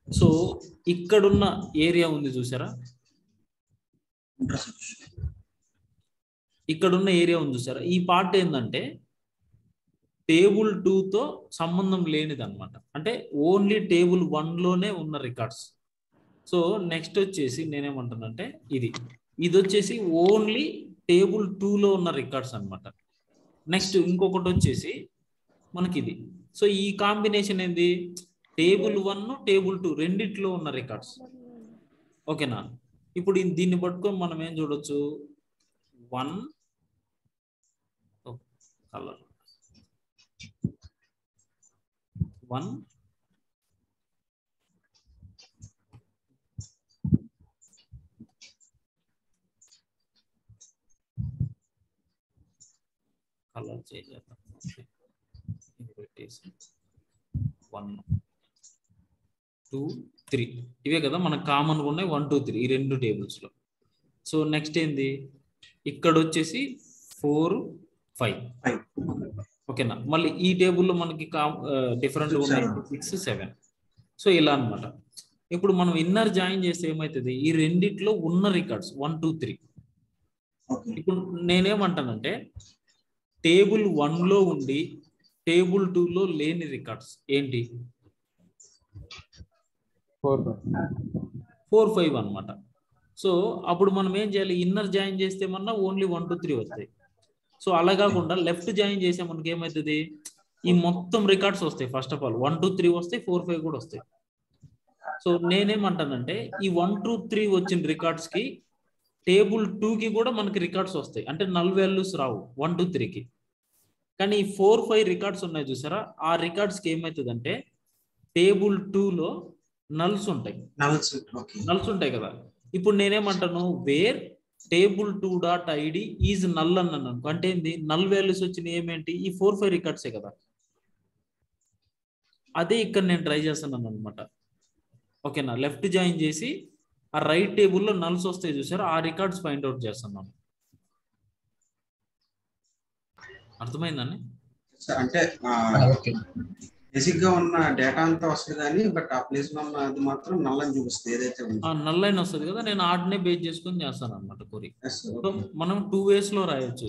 సో ఇక్కడున్న ఏరియా ఉంది చూసారా, ఇక్కడున్న ఏరియా ఉంది చూసారా, ఈ పార్ట్ ఏంటంటే టేబుల్ 2తో సంబంధం లేనిది అనమాట. అంటే ఓన్లీ టేబుల్ 1లోనే ఉన్న రికార్డ్స్. సో నెక్స్ట్ వచ్చేసి నేనేమంటానంటే ఇది వచ్చేసి ఓన్లీ టేబుల్ 2లో ఉన్న రికార్డ్స్ అనమాట. నెక్స్ట్ ఇంకొకటి వచ్చేసి మనకి ఇది. సో ఈ కాంబినేషన్ ఏంది, టేబుల్ 1, టేబుల్ 2 రెండిట్లో ఉన్న రికార్డ్స్. ఓకేనా, ఇప్పుడు దీన్ని పట్టుకొని మనం ఏం చూడొచ్చు, 1 కలర్ 1 కలర్ చేద్దాం, 1 2 3 ఇవే కదా మనకు కామన్ గా ఉన్నాయి, 1 2 3 ఈ రెండు టేబుల్స్ లో. సో నెక్స్ట్ ఏంది, ఇక్కడ వచ్చేసి 4 5. ఓకేనా, మళ్ళీ ఈ టేబుల్లో మనకి డిఫరెంట్ ఉన్నాయి 6 7. సో ఇలా అనమాట. ఇప్పుడు మనం ఇన్నర్ జాయిన్ చేస్తే ఏమవుతుంది, ఈ రెండిట్లో ఉన్న రికార్డ్స్ 1 2 3. ఇప్పుడు నేనేమంటానంటే టేబుల్ 1లో ఉండి టేబుల్ 2లో లేని రికార్డ్స్ ఏంటి, 4 5 అనమాట. సో అప్పుడు మనం ఏం చేయాలి, ఇన్నర్ జాయిన్ చేస్తే మన్నా ఓన్లీ 1 2 3 వస్తాయి. సో అలా కాకుండా లెఫ్ట్ జాయిన్ చేసే మనకి ఏమవుతుంది, ఈ మొత్తం రికార్డ్స్ వస్తాయి. ఫస్ట్ ఆఫ్ ఆల్ 1 2 3 వస్తాయి, 4 5 కూడా వస్తాయి. సో నేనేమంటానంటే ఈ 1 2 3 వచ్చిన రికార్డ్స్ కి టేబుల్ 2కి కూడా మనకి రికార్డ్స్ వస్తాయి, అంటే నల్ వాల్యూస్ రావు 1 2 3కి. కానీ ఈ 4 5 రికార్డ్స్ ఉన్నాయి చూసారా, ఆ రికార్డ్స్కి ఏమవుతుందంటే టేబుల్ 2లో నల్స్ ఉంటాయి కదా. ఇప్పుడు నేనేమంటాను, where table 2.id is null అన్నాను అనుకో. అంటే ఏంది, నల్ వాల్యూస్ వచ్చిన ఏమేంటి, ఈ 4 5 రికార్డ్సే కదా. అదే ఇక్కడ నేను ట్రై చేస్తున్నాను అనమాట. ఓకేనా, లెఫ్ట్ జాయిన్ చేసి ఆ రైట్ టేబుల్లో నల్స్ వస్తాయి చూసారా, ఆ రికార్డ్స్ ఫైండ్ అవుట్ చేస్తున్నాను. అర్థమైందండి? అంటే బేసిక్ గా ఉన్న డేటా అంతా వస్తుంది కానీ బట్ ఆ ప్లేస్ లో ఉన్న అది మాత్రం నల్లని చూపిస్తుంది ఏదైతే ఉందో. నల్ లైన్ వస్తుంది కదా, నేను ఆర్ట్నే బేస్ చేసుకొని చేస్తాను అనమాట కొరి. Yes, sir. సో మనం 2 ways లో రాయొచ్చు,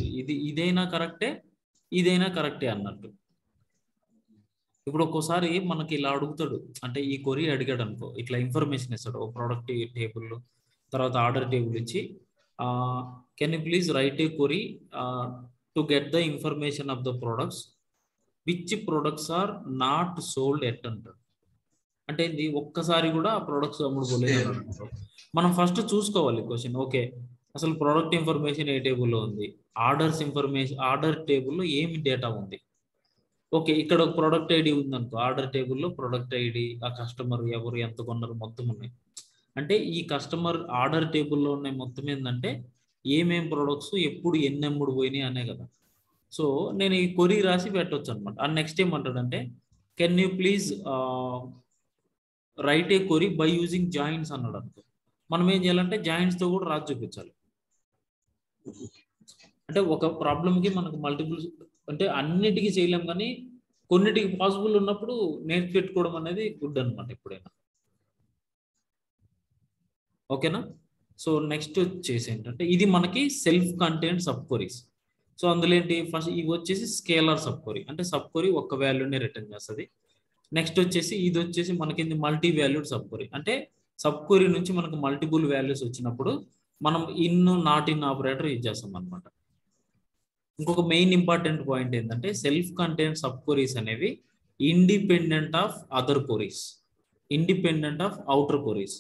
ఇదైనా కరెక్టే ఇదైనా కరెక్టే అన్నట్టు. ఇప్పుడు ఒక్కోసారి మనకి ఇలా అడుగుతాడు, అంటే ఈ కొరి అడిగాడు అనుకో, ఇట్లా ఇన్ఫర్మేషన్ ఇస్తాడు, ఓ ప్రోడక్ట్ టేబుల్ తర్వాత ఆర్డర్ టేబుల్ ఇచ్చి can you please write a query to get the information of the products which products are not sold at అంటాడు. అంటే ఇది ఒక్కసారి కూడా ఆ ప్రొడక్ట్స్ అమ్ముడుపోలేదు. మనం ఫస్ట్ చూసుకోవాలి క్వశ్చన్, ఓకే అసలు ప్రోడక్ట్ ఇన్ఫర్మేషన్ ఏ టేబుల్లో ఉంది, ఆర్డర్స్ ఇన్ఫర్మేషన్ ఆర్డర్ టేబుల్లో ఏమి డేటా ఉంది. ఓకే ఇక్కడ ఒక ప్రొడక్ట్ ఐడి ఉందనుకో, ఆర్డర్ టేబుల్లో ప్రొడక్ట్ ఐడి, ఆ కస్టమర్ ఎవరు ఎంత కొన్నారు మొత్తం ఉన్నాయి. అంటే ఈ కస్టమర్ ఆర్డర్ టేబుల్లో ఉన్నాయి మొత్తం ఏంటంటే ఏమేం ప్రొడక్ట్స్ ఎప్పుడు ఎన్ని అమ్ముడు పోయినాయి అనే కదా. సో నేను ఈ కొరీ రాసి పెట్టవచ్చు అనమాట. అండ్ నెక్స్ట్ ఏమంటాడంటే can you please write A కొరీ by using joints అన్నాడు అనుకో, మనం ఏం చేయాలంటే జాయింట్స్ తో కూడా రాసి చూపించాలి. అంటే ఒక ప్రాబ్లంకి మనకు మల్టిపుల్, అంటే అన్నిటికీ చేయలేం కానీ కొన్నిటికి పాసిబుల్ ఉన్నప్పుడు నేర్చి పెట్టుకోవడం అనేది గుడ్ అనమాట ఎప్పుడైనా. ఓకేనా. సో నెక్స్ట్ వచ్చేసి ఏంటంటే ఇది మనకి self contained sub queries. So అందులో ఏంటి, ఫస్ట్ ఇవి వచ్చేసి స్కేలర్ సబ్ క్వరీ, అంటే సబ్ క్వరీ ఒక్క వాల్యూని రిటర్న్ చేస్తుంది. నెక్స్ట్ వచ్చేసి ఇది వచ్చేసి మనకి మల్టీ వాల్యూడ్ సబ్ క్వరీ, అంటే సబ్ క్వరీ నుంచి మనకు మల్టిపుల్ వాల్యూస్ వచ్చినప్పుడు మనం in not in operator use చేస్తాం అనమాట. ఇంకొక మెయిన్ ఇంపార్టెంట్ పాయింట్ ఏంటంటే సెల్ఫ్ కంటైన్డ్ సబ్ క్వరీస్ అనేవి independent of other queries, independent of outer queries.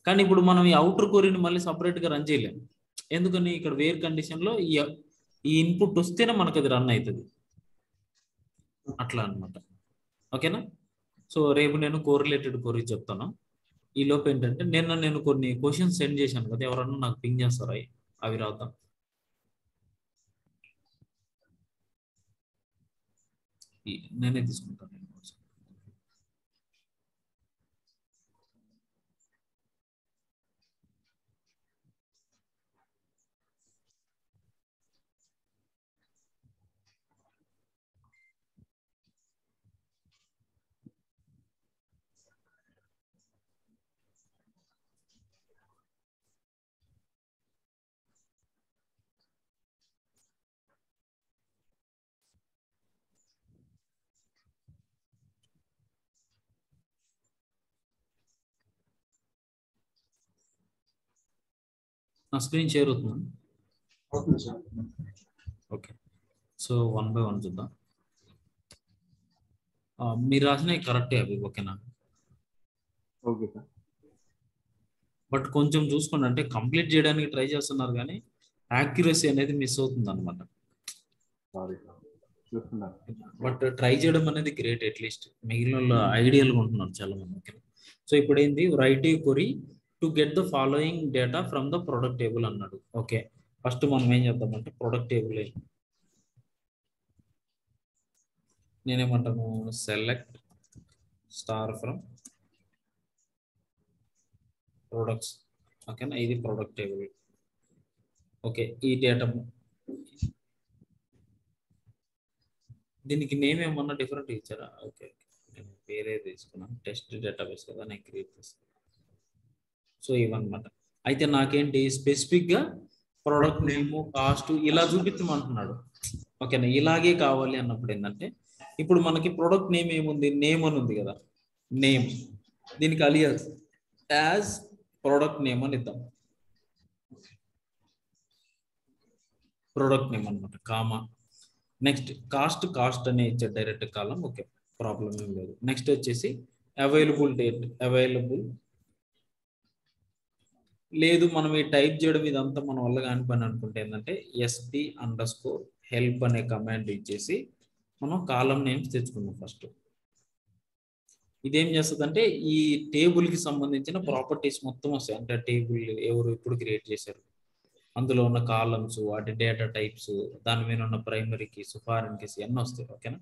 కానీ ఇప్పుడు మనం ఈ అవుటర్ క్వరీని మళ్ళీ సపరేట్గా రన్ చేయలేము. ఎందుకని, ఇక్కడ వేర్ కండిషన్లో ఈ ఇన్పుట్ వస్తేనే మనకు అది రన్ అవుతుంది అట్లా అనమాట. ఓకేనా. సో రేపు నేను కోరిలేటెడ్ క్వరీ చెప్తాను. ఈ లోపు ఏంటంటే నేను కొన్ని క్వశ్చన్స్ సెండ్ చేశాను కదా, ఎవరన్నా నాకు పింగ్ చేస్తారా, అవి రాద్దాం. నేనే తీసుకుంటాను. నా స్క్రీన్ షేర్ అవుతుందా? ఓకే. సో 1 by 1 చూద్దాం. మీరు రాసినవి కరెక్టే అవి, ఓకేనా. Okay sir. బట్ కొంచెం చూసుకోండి, అంటే కంప్లీట్ చేయడానికి ట్రై చేస్తున్నారు కానీ యాక్యురసీ అనేది మిస్ అవుతుంది అనమాట. సారీ సార్, చూస్తున్నాను. బట్ ట్రై చేయడం అనేది గ్రేట్, అట్లీస్ట్ మిగిలిన ఐడియల్గా ఉంటున్నారు చాలా మంది. ఓకే. సో ఇప్పుడు ఏంది, write a query to get the following data from the product table అన్నాడు. ఓకే ఫస్ట్ మనం ఏం చేద్దామంటే ప్రొడక్ట్ టేబుల్ నేనేమంటాను, సెలెక్ట్ స్టార్ ఫ్రమ్ ప్రొడక్ట్స్. ఓకేనా, ఇది ప్రొడక్ట్ టేబుల్. ఓకే ఈ డేటా, దీనికి నేమ్ ఏమన్నా డిఫరెంట్ ఇచ్చారా? ఓకే నేను వేరే తీసుకున్నాను, టెస్ట్ డేటాబేస్ కదా నేను క్రియేట్ చేస్తాను. సో ఇవన్నమాట. అయితే నాకేంటి స్పెసిఫిక్గా ప్రోడక్ట్ నేము కాస్ట్ ఇలా చూపించమంటున్నాడు. ఓకేనా, ఇలాగే కావాలి అన్నప్పుడు ఏంటంటే ఇప్పుడు మనకి ప్రోడక్ట్ నేమ్ ఏముంది, నేమ్ అని ఉంది కదా, నేమ్, దీనికి అలియాస్ యాజ్ ప్రోడక్ట్ నేమ్ అని ఇద్దాం. ప్రోడక్ట్ నేమ్ అనమాట, కామా. నెక్స్ట్ కాస్ట్ అనే ఇచ్చాడు డైరెక్ట్ కాలం. ఓకే ప్రాబ్లం ఏం లేదు. నెక్స్ట్ వచ్చేసి అవైలబుల్ డేట్, అవైలబుల్ లేదు మనం ఈ టైప్ చేయడం ఇదంతా మన వల్ల కాని పని అనుకుంటే ఏంటంటే sp_help అనే కమాండ్ ఇచ్చేసి మనం కాలం నేమ్స్ తెచ్చుకున్నాం. ఫస్ట్ ఇదేం చేస్తుంది అంటే ఈ టేబుల్ కి సంబంధించిన ప్రాపర్టీస్ మొత్తం వస్తాయి. అంటే టేబుల్ ఎవరు ఎప్పుడు క్రియేట్ చేశారు, అందులో ఉన్న కాలమ్స్, వాటి డేటా టైప్స్, దాని మీద ఉన్న ప్రైమరీ కీస్, ఫారిన్ కీస్ అన్నీ వస్తాయి. ఓకేనా.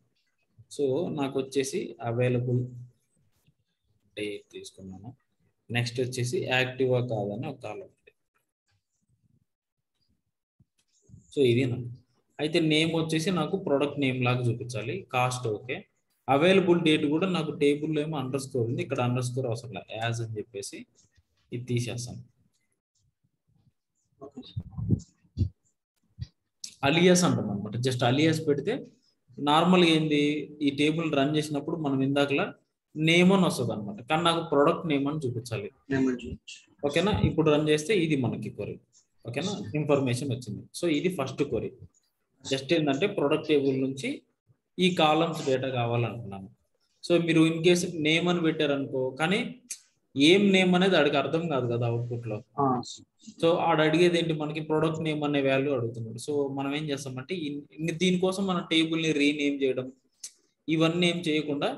సో నాకు వచ్చేసి అవైలబుల్ డేట్ తీసుకున్నాను. నెక్స్ట్ వచ్చేసి యాక్టివా కాదని ఒక కాలం. సో ఇది నాకు అయితే నేమ్ వచ్చేసి నాకు ప్రొడక్ట్ నేమ్ లాగా చూపించాలి. కాస్ట్ ఓకే, అవైలబుల్ డేట్ కూడా నాకు టేబుల్లో ఏమో అండర్ స్కోర్ ఉంది, ఇక్కడ అండర్ స్కోర్ అవసరం లేదు, యాజ్ అని చెప్పేసి ఇది తీసేస్తాను. అలియాస్ అంటాం అనమాట. జస్ట్ అలియాస్ పెడితే నార్మల్గా ఏంది ఈ టేబుల్ రన్ చేసినప్పుడు మనం ఇందాకలా నేమ్ అని వస్తుంది అనమాట, కానీ నాకు ప్రొడక్ట్ నేమ్ అని చూపించాలి. ఓకేనా, ఇప్పుడు రన్ చేస్తే ఇది మనకి క్వరీ. ఓకేనా, ఇన్ఫర్మేషన్ వచ్చింది. సో ఇది ఫస్ట్ క్వరీ. జస్ట్ ఏంటంటే ప్రొడక్ట్ టేబుల్ నుంచి ఈ కాలమ్స్ డేటా కావాలనుకున్నాను. సో మీరు ఇన్ కేసు నేమ్ అని పెట్టారనుకో, కానీ ఏం నేమ్ అనేది ఆడికి అర్థం కాదు కదా అవుట్పుట్ లో. సో ఆడ అడిగేది ఏంటి, మనకి ప్రొడక్ట్ నేమ్ అనే వాల్యూ అడుగుతున్నాడు. సో మనం ఏం చేస్తామంటే దీనికోసం మన టేబుల్ ని రీనేమ్ చేయడం ఇవన్నీ ఏం చేయకుండా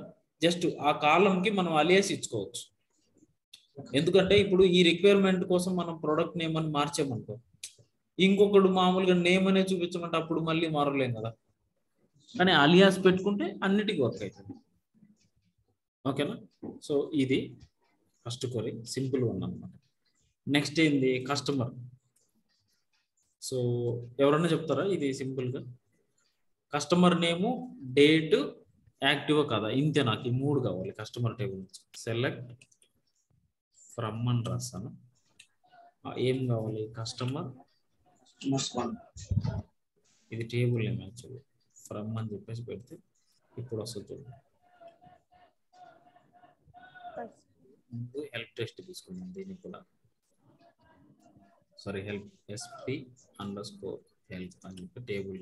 జస్ట్ ఆ కాలం కి మనం అలియాస్ ఇచ్చుకోవచ్చు. ఎందుకంటే ఇప్పుడు ఈ రిక్వైర్మెంట్ కోసం మనం ప్రొడక్ట్ నేమ్ అని మార్చామనుకో, ఇంకొకడు మామూలుగా నేమ్ అనే చూపించమంటే అప్పుడు మళ్ళీ మారలేం కదా. కానీ అలియాస్ పెట్టుకుంటే అన్నిటికీ వర్క్ అవుతుంది. ఓకేనా, సో ఇది ఫస్ట్ క్వరీ, సింపుల్ వన్ అనమాట. నెక్స్ట్ ఏంది, కస్టమర్. సో ఎవరన్నా చెప్తారా ఇది సింపుల్ గా? కస్టమర్ నేము, డేట్, యాక్టివ్ కదా, ఇంతే. నాకు ఈ మూడు కావాలి కస్టమర్ టేబుల్ నుంచి. సెలెక్ట్ ఫ్రమ్ అని రాస్తాను. ఏం కావాలి, కస్టమర్, ఇది టేబుల్ నేమ్ యాక్చువల్లీ, ఫ్రమ్ అని చెప్పేసి పెడితే ఇప్పుడు వస్తుంది. హెల్ప్ టెస్ట్ తీసుకున్నాం దీనికి కూడా, సారీ హెల్ప్ SP _ హెల్ప్ అని చెప్పి టేబుల్.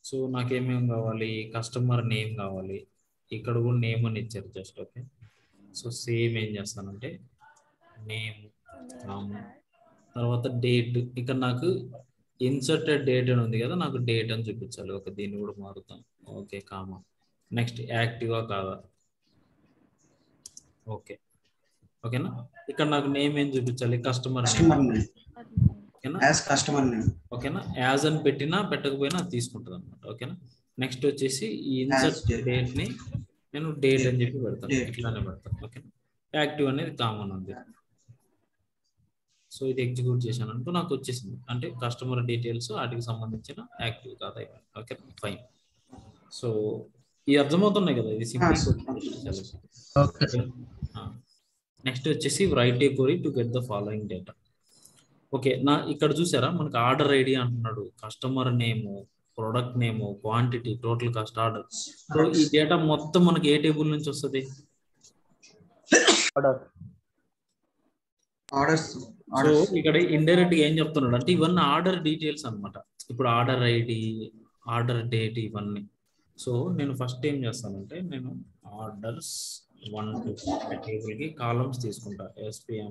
సో నాకేమేమి కావాలి, కస్టమర్ నేమ్ కావాలి, ఇక్కడ కూడా నేమ్ అని ఇచ్చారు జస్ట్. ఓకే, సో సేమ్ ఏం చేస్తానంటే నేమ్ తర్వాత డేట్, ఇక్కడ నాకు ఇన్సర్టెడ్ డేట్ అని ఉంది కదా, నాకు డేట్ అని చూపించాలి. ఓకే, దీన్ని కూడా మారుతాం. Okay, comma. నెక్స్ట్ యాక్టివా కాదా, ఓకే. ఓకేనా, ఇక్కడ నాకు నేమ్ ఏం చూపించాలి, కస్టమర్ నేమ్. ఓకేనా, యాజ్ అని పెట్టినా పెట్టకపోయినా అది తీసుకుంటుంది అనమాట. ఓకేనా, నెక్స్ట్ వచ్చేసి ఈ ఇన్సర్ట్ డేట్ ని నేను డేట్ అని చెప్పి పెడతాను, ఇట్లానే పెడతాను. ఓకేనా, యాక్టివ్ అనేది కామన్ ఉంది. సో ఇది ఎగ్జిక్యూట్ చేశాను అనుకో, నాకు వచ్చేసింది. అంటే కస్టమర్ డీటెయిల్స్ వాటికి సంబంధించిన యాక్టివ్ కాదా. Okay, fine. సో ఇది అర్థమవుతున్నాయి కదా, ఇది సింపుల్. నెక్స్ట్ వచ్చేసి write a query to get the following data. Okay, నా ఇక్కడ చూసారా మనకు ఆర్డర్ ఐడి అంటున్నాడు, customer name, product name, quantity, total cost, order. So ఈ డేటా మొత్తం మనకి ఏ టేబుల్ నుంచి వస్తుంది, సో ఇక్కడ ఇండైరెక్ట్ గా ఏం చెప్తున్నాడు అంటే ఇవన్నీ ఆర్డర్ డీటెయిల్స్ అనమాట. ఇప్పుడు ఆర్డర్ ఐడి, ఆర్డర్ డేట్ ఇవన్నీ. సో నేను ఫస్ట్ ఏం చేస్తానంటే నేను ఆర్డర్స్ 1 to టేబుల్ కి కాలమ్స్ తీసుకుంటా, SP _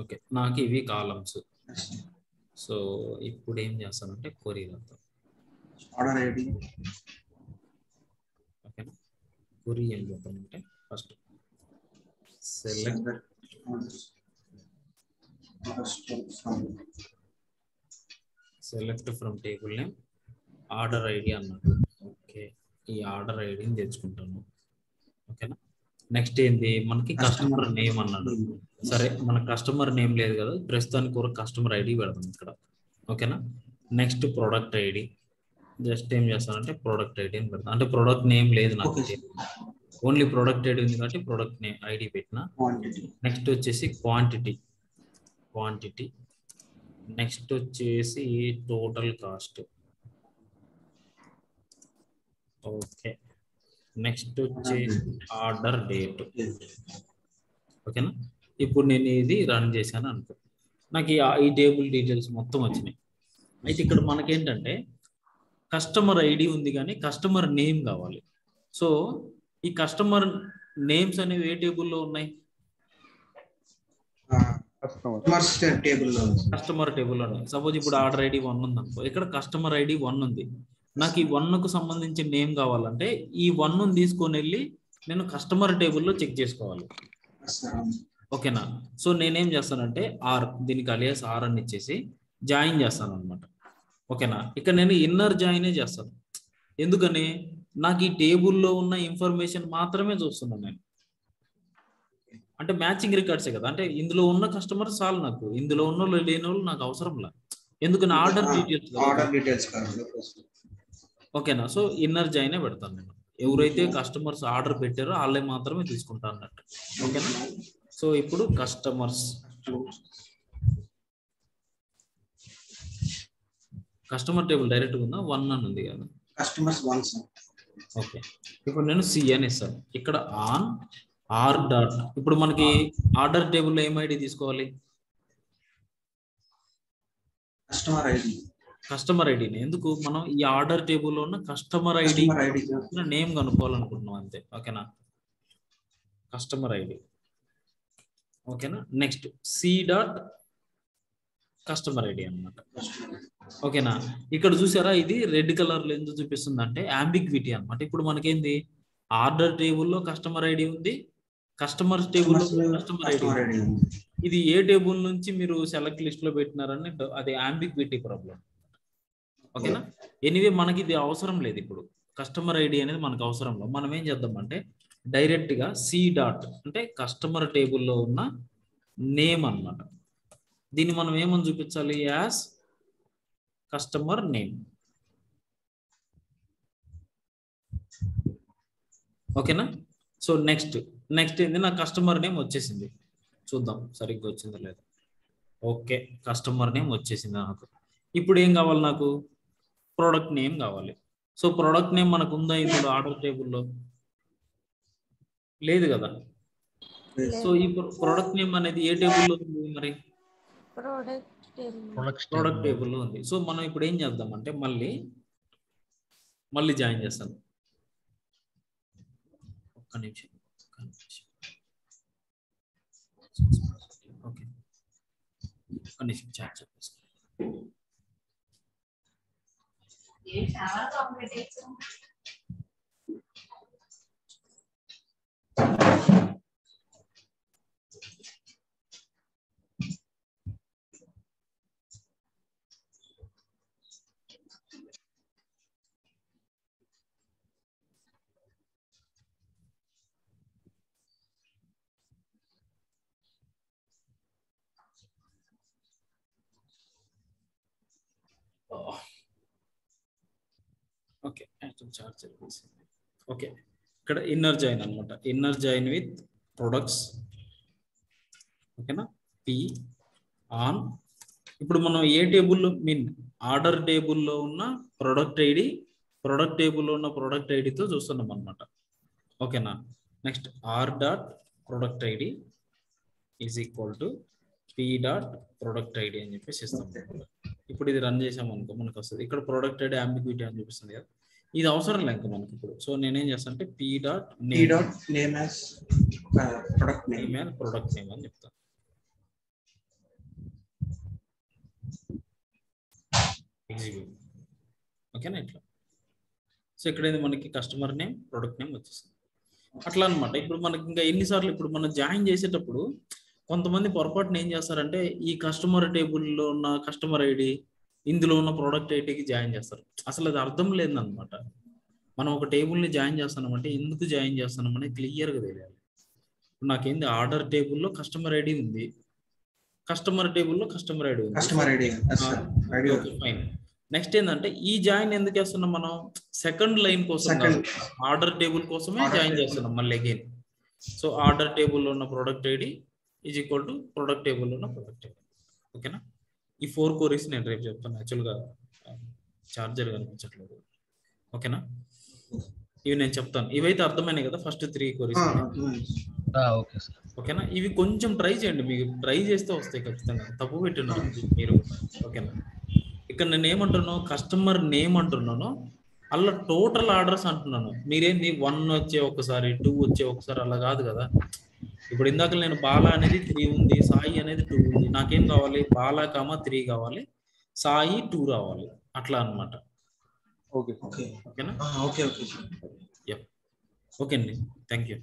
ఓకే, నాకు ఇవి కాలమ్స్. సో ఇప్పుడు ఏం చేస్తానంటే క్వరీ రాద్దాం. ఆర్డర్ ఐడి, ఓకేనా, క్వరీ ఏం చేద్దామంటే first select from table name order ID అన్నాడు. ఓకే, ఈ ఆర్డర్ ఐడిని తెచ్చుకుంటాను. ఓకేనా, నెక్స్ట్ ఏంది మనకి కస్టమర్ నేమ్ అన్నాడు. సరే మనకు కస్టమర్ నేమ్ లేదు కదా, ప్రస్తుతానికి ఒక కస్టమర్ ఐడి పెడదాం ఇక్కడ. ఓకేనా, నెక్స్ట్ ప్రొడక్ట్ ఐడి, జస్ట్ ఏం చేస్తానంటే ప్రొడక్ట్ ఐడి అని పెడతాను. అంటే ప్రొడక్ట్ నేమ్ లేదు నాకు, ఓన్లీ ప్రొడక్ట్ ఐడి ఉంది కాబట్టి ప్రొడక్ట్ నేమ్ ఐడి పెట్టిన. నెక్స్ట్ వచ్చేసి క్వాంటిటీ, నెక్స్ట్ వచ్చేసి టోటల్ కాస్ట్. ఓకే, నెక్స్ట్ వచ్చేసి ఆర్డర్ డేట్. ఓకేనా, ఇప్పుడు నేను ఇది రన్ చేశాను అనుకో, నాకు ఈ టేబుల్ డీటెయిల్స్ మొత్తం వచ్చినాయి. అయితే ఇక్కడ మనకేంటంటే కస్టమర్ ఐడి ఉంది కానీ కస్టమర్ నేమ్ కావాలి. సో ఈ కస్టమర్ నేమ్స్ అనేవి ఏ టేబుల్లో ఉన్నాయి, కస్టమర్ టేబుల్లో ఉన్నాయి. సపోజ్ ఇప్పుడు ఆర్డర్ ఐడి 1 ఉంది అనుకో, ఇక్కడ కస్టమర్ ఐడి 1 ఉంది. నాకు ఈ 1 కు సంబంధించిన నేమ్ కావాలంటే ఈ 1 తీసుకొని వెళ్ళి నేను కస్టమర్ టేబుల్లో చెక్ చేసుకోవాలి. ఓకేనా, సో నేనేం చేస్తానంటే దీనికి అలియాస్ R అని ఇచ్చేసి జాయిన్ చేస్తాను అనమాట. ఓకేనా, ఇక్కడ నేను ఇన్నర్ జాయినే చేస్తాను. ఎందుకని నాకు ఈ టేబుల్లో ఉన్న ఇన్ఫర్మేషన్ మాత్రమే చూస్తున్నాను నేను. అంటే మ్యాచింగ్ రికార్డ్సే కదా, అంటే ఇందులో ఉన్న కస్టమర్ చాలు నాకు, ఇందులో ఉన్న వాళ్ళు లేని వాళ్ళు నాకు అవసరం లేదు. ఎందుకని ఆర్డర్ డీటెయిల్స్. ఓకేనా. సో ఇన్నర్ జాయిన్ పెడతాను నేను, ఎవరైతే కస్టమర్స్ ఆర్డర్ పెట్టారో వాళ్ళే మాత్రమే తీసుకుంటా అన్నట్టు. ఓకేనా. సో ఇప్పుడు కస్టమర్ టేబుల్ డైరెక్ట్ ఉందా, 1 అని ఉంది కదా, కస్టమర్స్ 1 సార్. ఓకే. ఇప్పుడు నేను సి అని ఇస్తాను, ఇక్కడ ఆన్ ఆర్ డాట్. ఇప్పుడు మనకి ఆర్డర్ టేబుల్లో ఏం ఐడి తీసుకోవాలి, కస్టమర్ ఐడిని. ఎందుకు, మనం ఈ ఆర్డర్ టేబుల్లో ఉన్న కస్టమర్ ఐడి నేమ్ కనుక్కోవాలనుకుంటున్నాం అంతే. ఓకేనా, కస్టమర్ ఐడి. ఓకేనా. Next C dot customer ID అన్నమాట. ఓకేనా. ఇక్కడ చూసారా, ఇది రెడ్ కలర్ లో ఎందుకు చూపిస్తుంది అంటే అంబిగ్విటీ అన్నమాట. ఇప్పుడు మనకేంది, ఆర్డర్ టేబుల్లో కస్టమర్ ఐడి ఉంది, కస్టమర్ టేబుల్లో కస్టమర్ ఐడి ఉంది. ఇది ఏ టేబుల్ నుంచి మీరు సెలెక్ట్ లిస్ట్ లో పెట్టినారని అది అంబిగ్విటీ ప్రాబ్లం. ఓకేనా. ఎనీవే మనకి ఇది అవసరం లేదు, ఇప్పుడు కస్టమర్ ఐడి అనేది మనకు అవసరం లేదు. మనం ఏం చేద్దామంటే డైరెక్ట్ గా సి డాట్ అంటే కస్టమర్ టేబుల్లో ఉన్న నేమ్ అన్నమాట. దీన్ని మనం ఏమని చూపించాలి, యాజ్ కస్టమర్ నేమ్. ఓకేనా. సో నెక్స్ట్ ఏంది, నా కస్టమర్ నేమ్ వచ్చేసింది, చూద్దాం సరిగ్గా వచ్చిందో లేదు. ఓకే, కస్టమర్ నేమ్ వచ్చేసింది నాకు. ఇప్పుడు ఏం కావాలి, నాకు ప్రోడక్ట్ నేమ్ కావాలి. సో ప్రోడక్ట్ నేమ్ మనకు ఉందా ఇప్పుడు ఆర్డర్ టేబుల్లో, లేదు కదా. సో ఈ ప్రోడక్ట్ నేమ్ అనేది ఏ టేబుల్లో ఉంది, మరి ప్రోడక్ట్ టేబుల్లో ఉంది. సో మనం ఇప్పుడు ఏం చేద్దామంటే మళ్ళీ జాయిన్ చేస్తాను. ఒక్క నిమిషం. ఓకే, ఒక్క నిమిషం చాట్ చెప్పేస్తాను. Okay, charger. ఓకే, ఇక్కడ ఇన్నర్ జాయిన్ అనమాట, ఇన్నర్ జాయిన్ విత్ ప్రొడక్ట్స్. ఓకేనా, పి ఆన్. ఇప్పుడు మనం ఏ టేబుల్లో ఆర్డర్ టేబుల్లో ఉన్న ప్రొడక్ట్ ఐడి, ప్రొడక్ట్ టేబుల్లో ఉన్న ప్రొడక్ట్ ఐడితో చూస్తున్నాం అనమాట. ఓకేనా. Next are dot product ID is equal to P dot product ID అని చెప్పేసి ఇస్తాం. ఇప్పుడు ఇది రన్ చేసాం అనుకో, మనకు వస్తుంది ఇక్కడ ప్రొడక్ట్ ఐడి అంబిగ్విటీ అని చూపిస్తుంది కదా, ఇది అవసరం లేదు మనకి ఇప్పుడు. సో నేనేం చేస్తాను అంటే P dot name as product name అని చెప్తాను. ఎగ్జిక్యూట్. ఓకేనా, ఇట్లా. సో ఇక్కడ మనకి కస్టమర్ నేమ్ ప్రొడక్ట్ నేమ్ వచ్చేస్తుంది అట్లా అనమాట. ఇప్పుడు మనకి ఇంకా ఎన్నిసార్లు, ఇప్పుడు మనం జాయిన్ చేసేటప్పుడు కొంతమంది పొరపాటున ఏం చేస్తారంటే ఈ కస్టమర్ టేబుల్లో ఉన్న కస్టమర్ ఐడి ఇందులో ఉన్న ప్రోడక్ట్ ఐడికి జాయిన్ చేస్తారు. అసలు అది అర్థం లేదన్నమాట. మనం ఒక టేబుల్ని జాయిన్ చేస్తున్నామంటే ఎందుకు జాయిన్ చేస్తున్నామని క్లియర్గా తెలియాలి. ఇప్పుడు నాకేంది, ఆర్డర్ టేబుల్లో కస్టమర్ ఐడి ఉంది, కస్టమర్ టేబుల్లో కస్టమర్ ఐడి ఉంది. ఫైన్. నెక్స్ట్ ఏంటంటే ఈ జాయిన్ ఎందుకు వేస్తున్నాం మనం, సెకండ్ లైన్ కోసం, ఆర్డర్ టేబుల్ కోసమే జాయిన్ చేస్తున్నాం మళ్ళీ అగైన్. సో ఆర్డర్ టేబుల్లో ఉన్న product ID is equal to product టేబుల్లో ఉన్న ప్రొడక్ట్ ఐడి. ఓకేనా. ఈ 4 queries నేను రేపు చెప్తాను. యాక్చువల్గా చార్జర్ కనిపించట్లేదు. ఓకేనా, ఇవి నేను చెప్తాను. ఇవైతే అర్థమైనాయి కదా, ఫస్ట్ 3 queries. ఓకేనా. ఇవి కొంచెం ట్రై చేయండి, మీకు ట్రై చేస్తే వస్తాయి ఖచ్చితంగా. తప్పు పెట్టినారు మీరు. ఓకేనా. ఇక్కడ నేను ఏమంటున్నాను, కస్టమర్ నేమ్ అంటున్నాను, అలా టోటల్ ఆర్డర్స్ అంటున్నాను. మీరేంది 1 వచ్చే ఒకసారి, 2 వచ్చే ఒకసారి, అలా కాదు కదా. ఇప్పుడు ఇందాక నేను బాలా అనేది 3 ఉంది, సాయి అనేది 2 ఉంది. నాకేం కావాలి, బాలా 3 కావాలి, సాయి 2 రావాలి, అట్లా అనమాట. ఓకేనా. ఓకే అండి, థ్యాంక్ యూ.